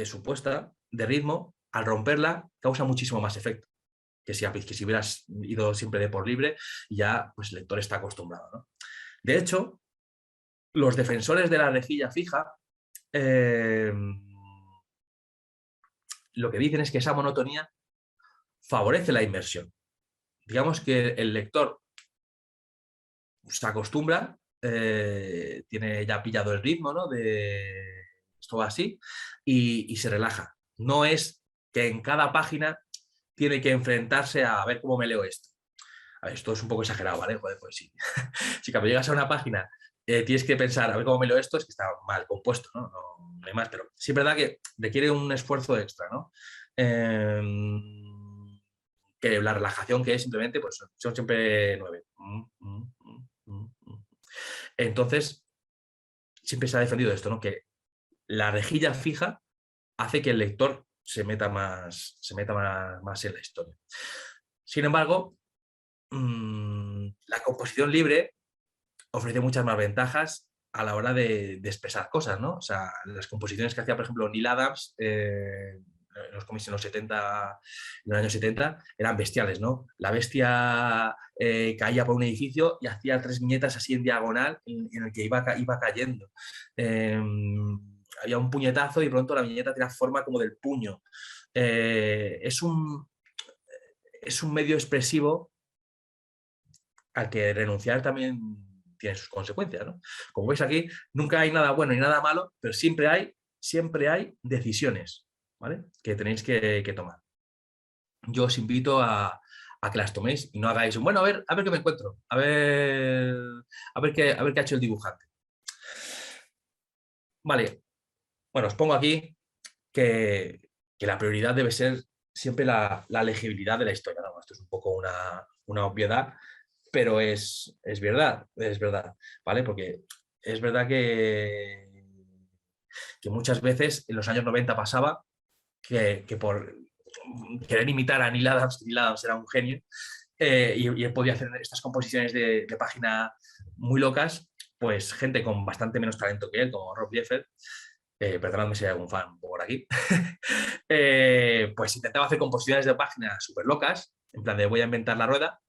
supuesta de ritmo, al romperla, causa muchísimo más efecto que si hubieras ido siempre de por libre y ya pues, el lector está acostumbrado, ¿no? De hecho, los defensores de la rejilla fija lo que dicen es que esa monotonía favorece la inmersión. Digamos que el lector se acostumbra, tiene ya pillado el ritmo, ¿no? De esto va así y se relaja. No es que en cada página tiene que enfrentarse a ver cómo me leo esto. A ver, esto es un poco exagerado, ¿vale? Joder, pues sí. Si cuando llegas a una página tienes que pensar, a ver cómo me leo esto, es que está mal compuesto, ¿no? No hay más, pero sí es verdad que requiere un esfuerzo extra, ¿no? Que la relajación que es simplemente, pues son siempre 9. Entonces, siempre se ha defendido esto, ¿no? Que la rejilla fija hace que el lector se meta más en la historia. Sin embargo, la composición libre ofrece muchas más ventajas a la hora de expresar cosas, ¿no? O sea, las composiciones que hacía, por ejemplo, Neil Adams en los cómics en los años 70, eran bestiales, ¿no? La bestia caía por un edificio y hacía 3 viñetas así en diagonal en el que iba cayendo. Había un puñetazo y pronto la viñeta tenía forma como del puño. Es un medio expresivo al que renunciar también tiene sus consecuencias, ¿no? Como veis aquí, nunca hay nada bueno ni nada malo, pero siempre hay decisiones, ¿vale? Que tenéis que tomar. Yo os invito a que las toméis y no hagáis un, bueno, a ver qué me encuentro, a ver qué ha hecho el dibujante. Vale, bueno, os pongo aquí que la prioridad debe ser siempre la legibilidad de la historia, ¿no? Esto es un poco una obviedad, pero es verdad, ¿vale? Porque es verdad que muchas veces en los años 90 pasaba que por querer imitar a Neil Adams era un genio, y él podía hacer estas composiciones de página muy locas, pues gente con bastante menos talento que él, como Rob Liefeld, perdonadme si hay algún fan por aquí, pues intentaba hacer composiciones de páginas súper locas, en plan de voy a inventar la rueda,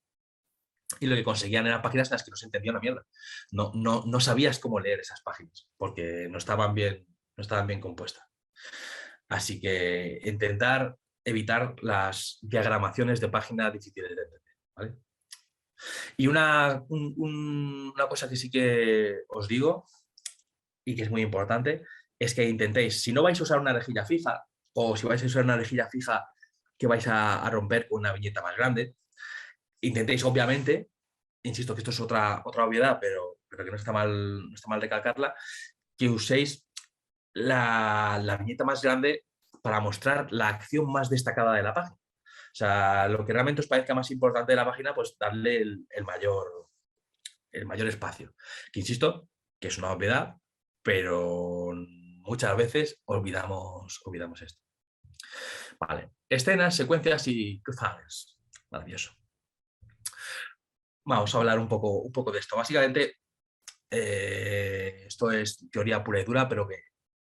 y lo que conseguían eran páginas en las que no se entendía una mierda. No sabías cómo leer esas páginas, porque no estaban bien compuestas. Así que intentar evitar las diagramaciones de página difíciles de entender, ¿vale? Y una cosa que sí que os digo, y que es muy importante, es que intentéis, si no vais a usar una rejilla fija, o si vais a usar una rejilla fija que vais a romper con una viñeta más grande, intentéis, obviamente, insisto que esto es otra obviedad, pero que no está mal recalcarla, que uséis la viñeta más grande para mostrar la acción más destacada de la página. O sea, lo que realmente os parezca más importante de la página, pues darle el mayor espacio. Que insisto, que es una obviedad, pero muchas veces olvidamos esto. Vale. Escenas, secuencias y cliffhangers. Maravilloso. Vamos a hablar un poco de esto. Básicamente, esto es teoría pura y dura, pero que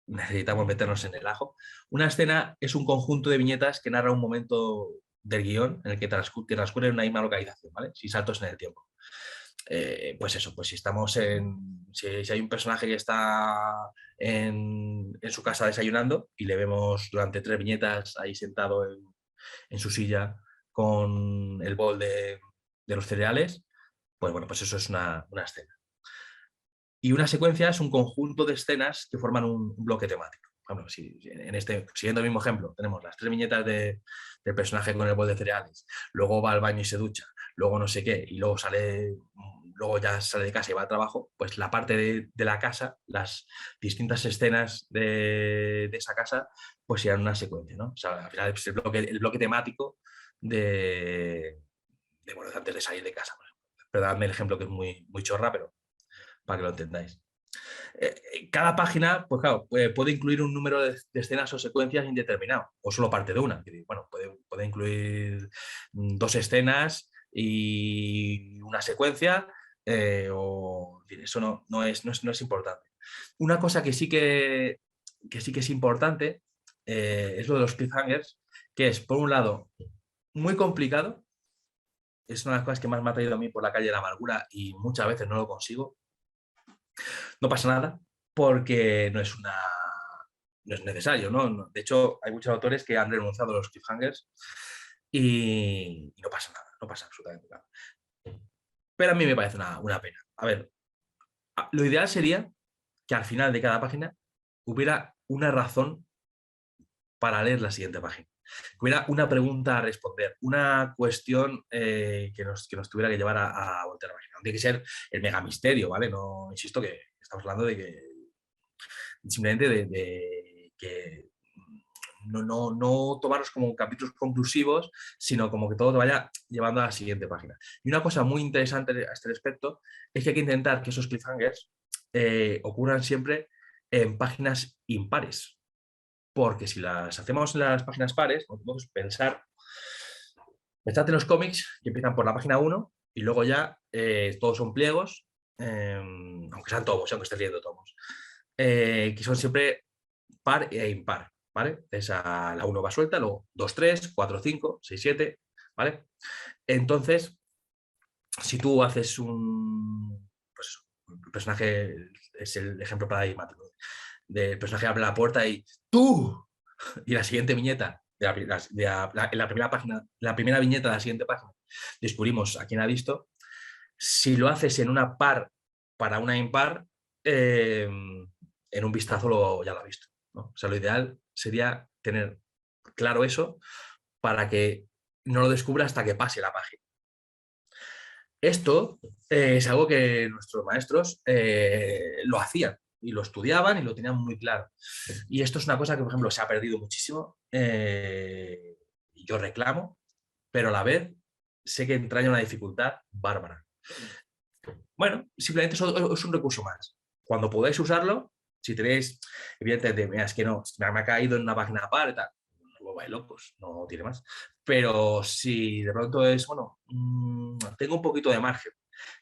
necesitamos meternos en el ajo. Una escena es un conjunto de viñetas que narra un momento del guión en el que transcurre en una misma localización, ¿vale? Sin saltos en el tiempo. Pues eso, pues si estamos si hay un personaje que está en su casa desayunando y le vemos durante 3 viñetas ahí sentado en su silla con el bol de los cereales, pues bueno, pues eso es una escena. Y una secuencia es un conjunto de escenas que forman un bloque temático. Bueno, siguiendo el mismo ejemplo, tenemos las 3 viñetas del personaje con el bol de cereales, luego va al baño y se ducha, luego no sé qué, y luego ya sale de casa y va al trabajo, pues la parte de la casa, las distintas escenas de esa casa, pues serán una secuencia, ¿no? O sea, al final es el bloque temático bueno, antes de salir de casa. Perdóname el ejemplo que es muy, muy chorra, pero para que lo entendáis. Cada página, pues claro, puede incluir un número de escenas o secuencias indeterminado, o solo parte de una. Bueno, puede incluir 2 escenas y una secuencia, o en fin, eso no es importante. Una cosa que sí que es importante es lo de los cliffhangers, que es, por un lado, muy complicado. Es una de las cosas que más me ha traído a mí por la calle de la amargura y muchas veces no lo consigo. No pasa nada, porque no es necesario, ¿no? De hecho, hay muchos autores que han renunciado a los cliffhangers y no pasa nada, no pasa absolutamente nada. pero a mí me parece una pena. A ver, lo ideal sería que al final de cada página hubiera una razón para leer la siguiente página. Que hubiera una pregunta a responder, una cuestión que nos tuviera que llevar a voltear la página. No tiene que ser el mega misterio, ¿vale? No, insisto que estamos hablando de que simplemente de que no tomarlos como capítulos conclusivos, sino como que todo te vaya llevando a la siguiente página. Y una cosa muy interesante a este respecto es que hay que intentar que esos cliffhangers ocurran siempre en páginas impares. Porque si las hacemos en las páginas pares, podemos pensar en los cómics que empiezan por la página 1 y luego ya todos son pliegos, aunque sean tomos, aunque estés leyendo tomos, que son siempre par e impar, ¿vale? La 1 va suelta, luego 2, 3, 4, 5, 6, 7, ¿vale? Entonces, si tú haces un personaje, es el ejemplo paradigmático, del personaje abre la puerta y ¡tú! Y la siguiente viñeta, en la primera página, la primera viñeta de la siguiente página, descubrimos a quién ha visto. Si lo haces en una par para una impar, en un vistazo ya lo ha visto, ¿no? O sea, lo ideal sería tener claro eso para que no lo descubra hasta que pase la página. Esto es algo que nuestros maestros lo hacían y lo estudiaban y lo tenían muy claro. Y esto es una cosa que, por ejemplo, se ha perdido muchísimo y yo reclamo, pero a la vez sé que entraña una dificultad bárbara. Bueno, simplemente es un recurso más. Cuando podáis usarlo, si tenéis, evidentemente, mira, es que no, me ha caído en una página par y tal, no vais locos, no tiene más. Pero si de pronto es, bueno, tengo un poquito de margen,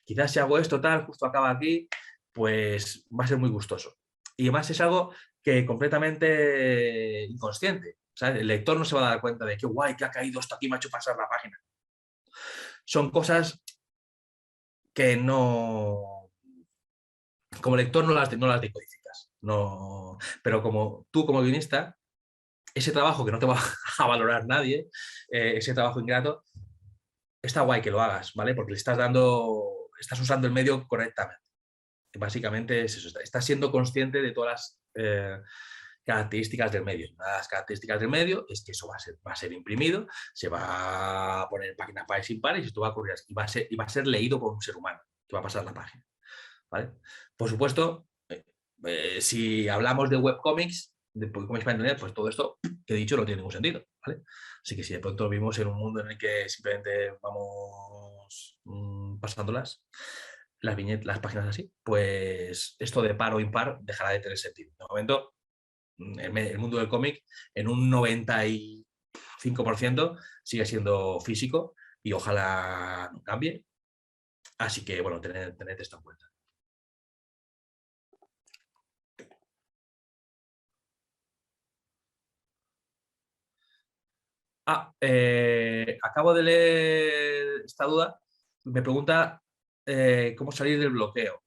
quizás si hago esto tal, justo acaba aquí, pues va a ser muy gustoso. Y además es algo que completamente inconsciente. ¿Sabes? El lector no se va a dar cuenta de qué guay, que ha caído esto aquí, me ha hecho pasar la página. Son cosas que no, como lector no las decodificas. No, pero como tú como guionista, ese trabajo que no te va a valorar nadie, ese trabajo ingrato, está guay que lo hagas, ¿vale? Porque le estás usando el medio correctamente. Básicamente es eso, estás siendo consciente de todas las características del medio. Una de las características del medio es que eso va a ser imprimido, se va a poner en páginas pares y impares y esto va a ocurrir y va a ser leído por un ser humano que va a pasar la página, ¿vale? Por supuesto, si hablamos de webcomics, de cómics para internet, pues todo esto que he dicho no tiene ningún sentido, ¿vale? Así que si de pronto vivimos en un mundo en el que simplemente vamos pasándolas, las páginas así, pues esto de par o impar dejará de tener sentido. De momento, el mundo del cómic en un 95% sigue siendo físico y ojalá no cambie. Así que, bueno, tened esto en cuenta. Acabo de leer esta duda. Me pregunta cómo salir del bloqueo.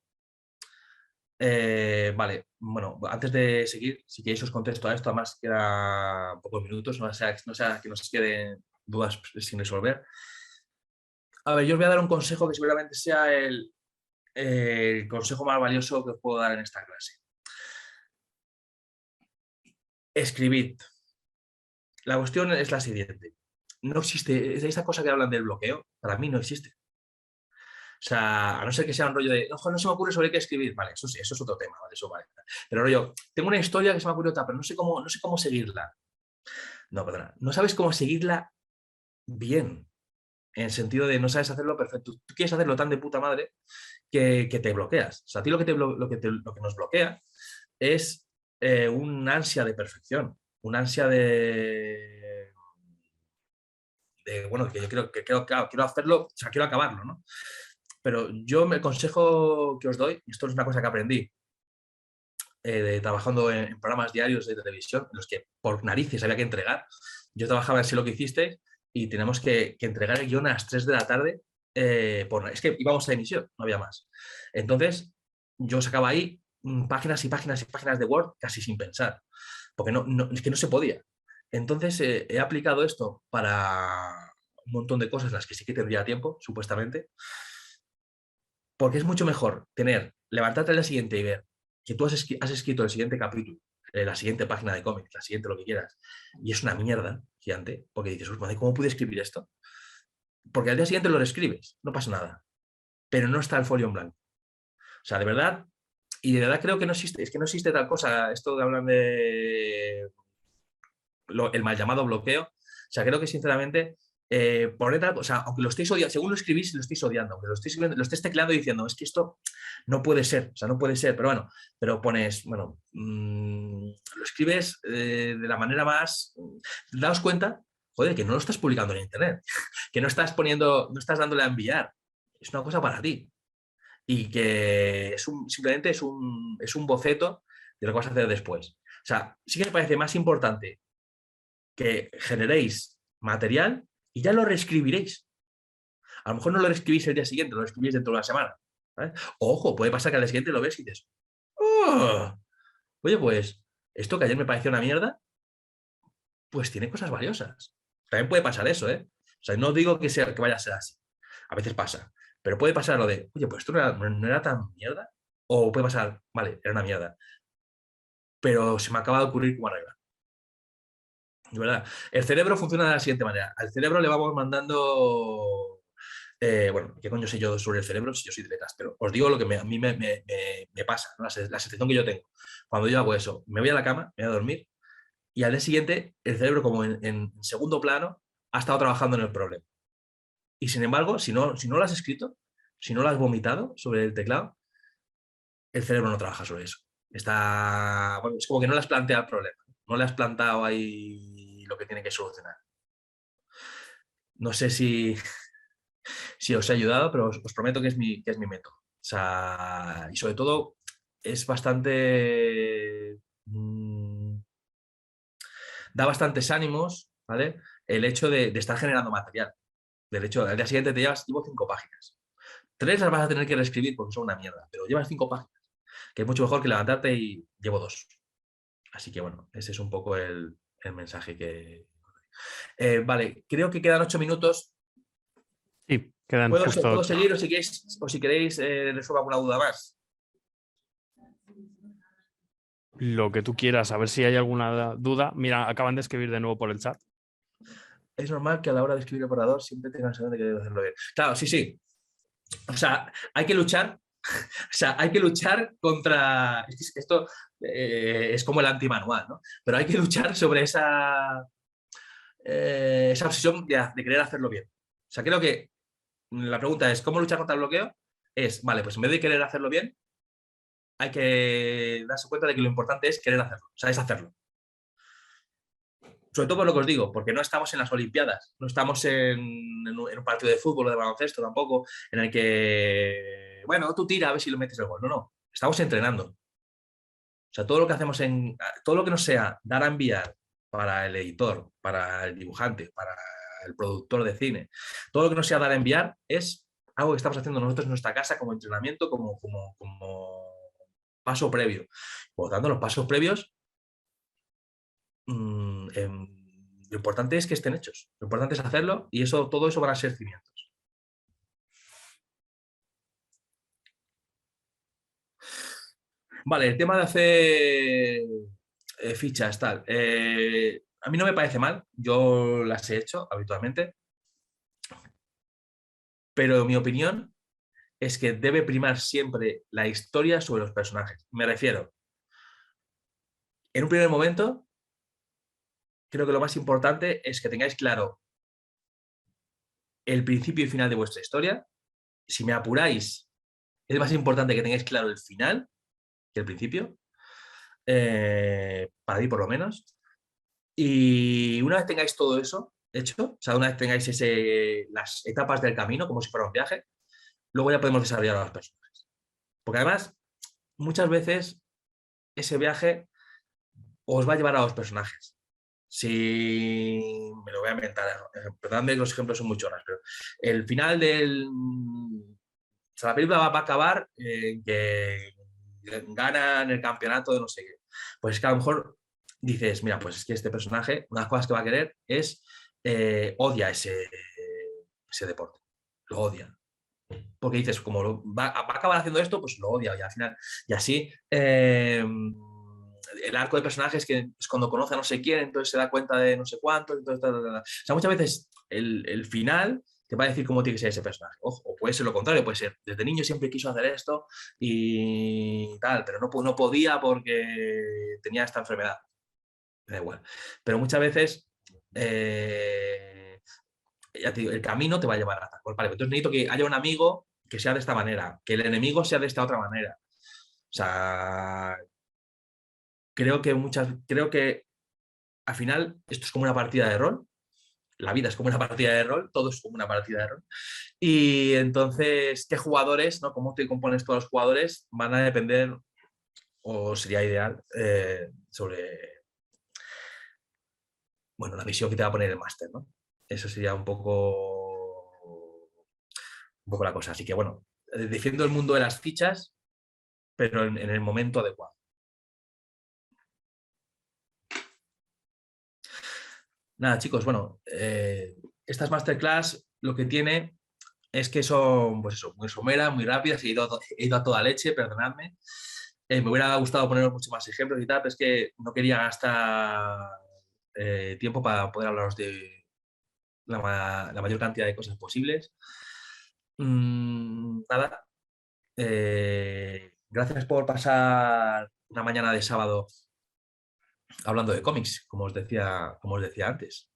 Vale, bueno, antes de seguir, si queréis os contesto a esto, además quedan pocos minutos, no sea que nos queden dudas sin resolver. A ver, yo os voy a dar un consejo que seguramente sea el consejo más valioso que os puedo dar en esta clase. Escribid. La cuestión es la siguiente. No existe, esa cosa que hablan del bloqueo, para mí no existe. O sea, a no ser que sea un rollo de, ojo, no se me ocurre sobre qué escribir. Vale, eso sí, eso es otro tema, ¿vale? Eso vale. Pero rollo, tengo una historia que se me ha ocurrido otra, pero no sé cómo seguirla. No, perdona, no sabes cómo seguirla bien. En el sentido de no sabes hacerlo perfecto. Tú quieres hacerlo tan de puta madre que te bloqueas. O sea, a ti lo que nos bloquea es un ansia de perfección, un ansia bueno, que yo quiero hacerlo, o sea, quiero acabarlo, ¿no? Pero yo el consejo que os doy, y esto es una cosa que aprendí trabajando en programas diarios de televisión, en los que por narices había que entregar. Yo trabajaba en Sé lo que hiciste y tenemos que entregar el guión a las 3 de la tarde. Es que íbamos a emisión, no había más. Entonces, yo sacaba ahí páginas y páginas y páginas de Word casi sin pensar, porque es que no se podía. Entonces, he aplicado esto para un montón de cosas en las que sí que tendría tiempo, supuestamente, Porque es mucho mejor levantarte al día siguiente y ver que tú has escrito el siguiente capítulo, la siguiente página de cómic, la siguiente lo que quieras, y es una mierda gigante, porque dices, "Uy, ¿cómo pude escribir esto?". Porque al día siguiente lo reescribes, no pasa nada, pero no está el folio en blanco. O sea, de verdad, y de verdad creo que no existe, es que no existe tal cosa, esto de hablar de el mal llamado bloqueo. O sea, creo que sinceramente, o sea, aunque lo estéis odiando, según lo escribís, lo estéis odiando, aunque lo estéis tecleando y diciendo, es que esto no puede ser, o sea, no puede ser, pero bueno, pero pones, bueno, lo escribes de la manera más, daos cuenta, joder, que no lo estás publicando en internet, que no estás poniendo, no estás dándole a enviar, es una cosa para ti y que simplemente es un boceto de lo que vas a hacer después. O sea, sí que me parece más importante que generéis material y ya lo reescribiréis. A lo mejor no lo reescribís el día siguiente, lo reescribís dentro de una semana. ¿Vale? Ojo, puede pasar que al día siguiente lo ves y dices, "Oh, oye, pues esto que ayer me pareció una mierda, pues tiene cosas valiosas". También puede pasar eso, ¿eh? O sea, no digo que vaya a ser así. A veces pasa. Pero puede pasar lo de, oye, pues esto no era tan mierda. O puede pasar, vale, era una mierda. Pero se me acaba de ocurrir cómo arreglar. De verdad. El cerebro funciona de la siguiente manera. Al cerebro le vamos mandando. Bueno, ¿qué coño sé yo sobre el cerebro si yo soy de letras? Pero os digo lo que a mí me pasa, ¿no? La sensación que yo tengo. Cuando yo hago eso, me voy a la cama, me voy a dormir y al día siguiente el cerebro, como en segundo plano, ha estado trabajando en el problema. Y sin embargo, si no lo has escrito, si no lo has vomitado sobre el teclado, el cerebro no trabaja sobre eso. Bueno, es como que no le has planteado el problema. No le has plantado ahí lo que tiene que solucionar. No sé si os he ayudado, pero os prometo que es mi método. O sea, y sobre todo es bastante... da bastantes ánimos, ¿vale? El hecho de estar generando material. Del hecho, al día siguiente llevo 5 páginas. 3 las vas a tener que reescribir porque son una mierda, pero llevas 5 páginas, que es mucho mejor que levantarte y llevo 2. Así que bueno, ese es un poco el mensaje que... vale, creo que quedan 8 minutos. Sí, quedan ¿Puedo justo. seguir o si queréis resuelvo alguna duda más? Lo que tú quieras, a ver si hay alguna duda. Mira, acaban de escribir de nuevo por el chat. Es normal que a la hora de escribir operador siempre tengas la sensación de que debes hacerlo bien. Claro, sí. O sea, hay que luchar. O sea, hay que luchar contra... Esto es como el antimanual, ¿no? Pero hay que luchar sobre esa obsesión de querer hacerlo bien. O sea, creo que la pregunta es, ¿cómo luchar contra el bloqueo? Vale, pues en vez de querer hacerlo bien, hay que darse cuenta de que lo importante es querer hacerlo, o sea, es hacerlo. Sobre todo por lo que os digo, porque no estamos en las Olimpiadas, no estamos en un partido de fútbol o de baloncesto tampoco, en el que, bueno, tú tira a ver si lo metes el gol. No, estamos entrenando. O sea, todo lo que hacemos todo lo que no sea dar a enviar para el editor, para el dibujante, para el productor de cine, todo lo que no sea dar a enviar es algo que estamos haciendo nosotros en nuestra casa como entrenamiento, como paso previo. Por lo tanto, los pasos previos, lo importante es que estén hechos. Lo importante es hacerlo y todo eso van a ser cimientos. Vale, el tema de hacer fichas, tal. A mí no me parece mal, yo las he hecho habitualmente, pero mi opinión es que debe primar siempre la historia sobre los personajes. Me refiero, en un primer momento, creo que lo más importante es que tengáis claro el principio y final de vuestra historia. Si me apuráis, es más importante que tengáis claro el final que el principio, para mí por lo menos. Y una vez tengáis todo eso hecho, o sea, una vez tengáis las etapas del camino, como si fuera un viaje, luego ya podemos desarrollar a los personajes. Porque además, muchas veces ese viaje os va a llevar a los personajes. Si me lo voy a inventar, perdóname que los ejemplos son muy chorras, pero el final o sea, la película va a acabar en que ganan el campeonato de no sé qué. Pues es que a lo mejor dices, mira, pues es que este personaje, una de las cosas que va a querer es odia ese deporte, lo odia. porque dices, como va a acabar haciendo esto, pues lo odia y al final, y así el arco de personajes que es cuando conoce a no sé quién, entonces se da cuenta de no sé cuánto, entonces, o sea, muchas veces el final te va a decir cómo tiene que ser ese personaje. Ojo, o puede ser lo contrario, puede ser, desde niño siempre quiso hacer esto y tal, pero no podía porque tenía esta enfermedad. Me da igual. Pero muchas veces ya te digo, el camino te va a llevar a tal. Pues vale, entonces necesito que haya un amigo que sea de esta manera, que el enemigo sea de esta otra manera. O sea, creo que al final esto es como una partida de rol. La vida es como una partida de rol, todo es como una partida de rol. Y entonces, ¿qué jugadores, no? ¿Cómo te compones todos los jugadores? Van a depender, o sería ideal, sobre, bueno, la visión que te va a poner el máster, ¿no? Eso sería un poco la cosa. Así que, bueno, defiendo el mundo de las fichas, pero en el momento adecuado. Nada, chicos, bueno, estas masterclass lo que tiene es que son, pues eso, muy someras, muy rápidas, he ido a toda leche, perdonadme. Me hubiera gustado poner muchos más ejemplos y tal, pero es que no quería gastar tiempo para poder hablaros de la mayor cantidad de cosas posibles. Nada, gracias por pasar una mañana de sábado hablando de cómics, como os decía antes.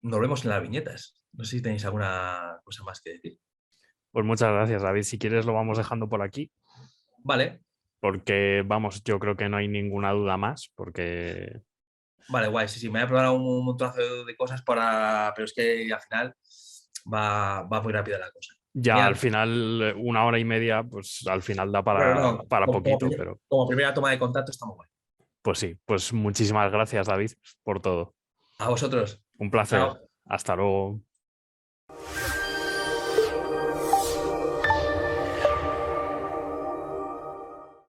Nos vemos en las viñetas. No sé si tenéis alguna cosa más que decir. Pues muchas gracias, David. Si quieres lo vamos dejando por aquí, Vale, porque vamos, yo creo que no hay ninguna duda más, porque vale, guay. Sí, me voy a probar un montonazo de cosas pero es que al final va muy rápida la cosa. ya al Genial. final 1 hora y media, pues al final da Bueno, para, no, para poquito, pero como primera toma de contacto está muy guay. pues sí, pues muchísimas gracias, David, por todo. A vosotros. Un placer. Chao. Hasta luego.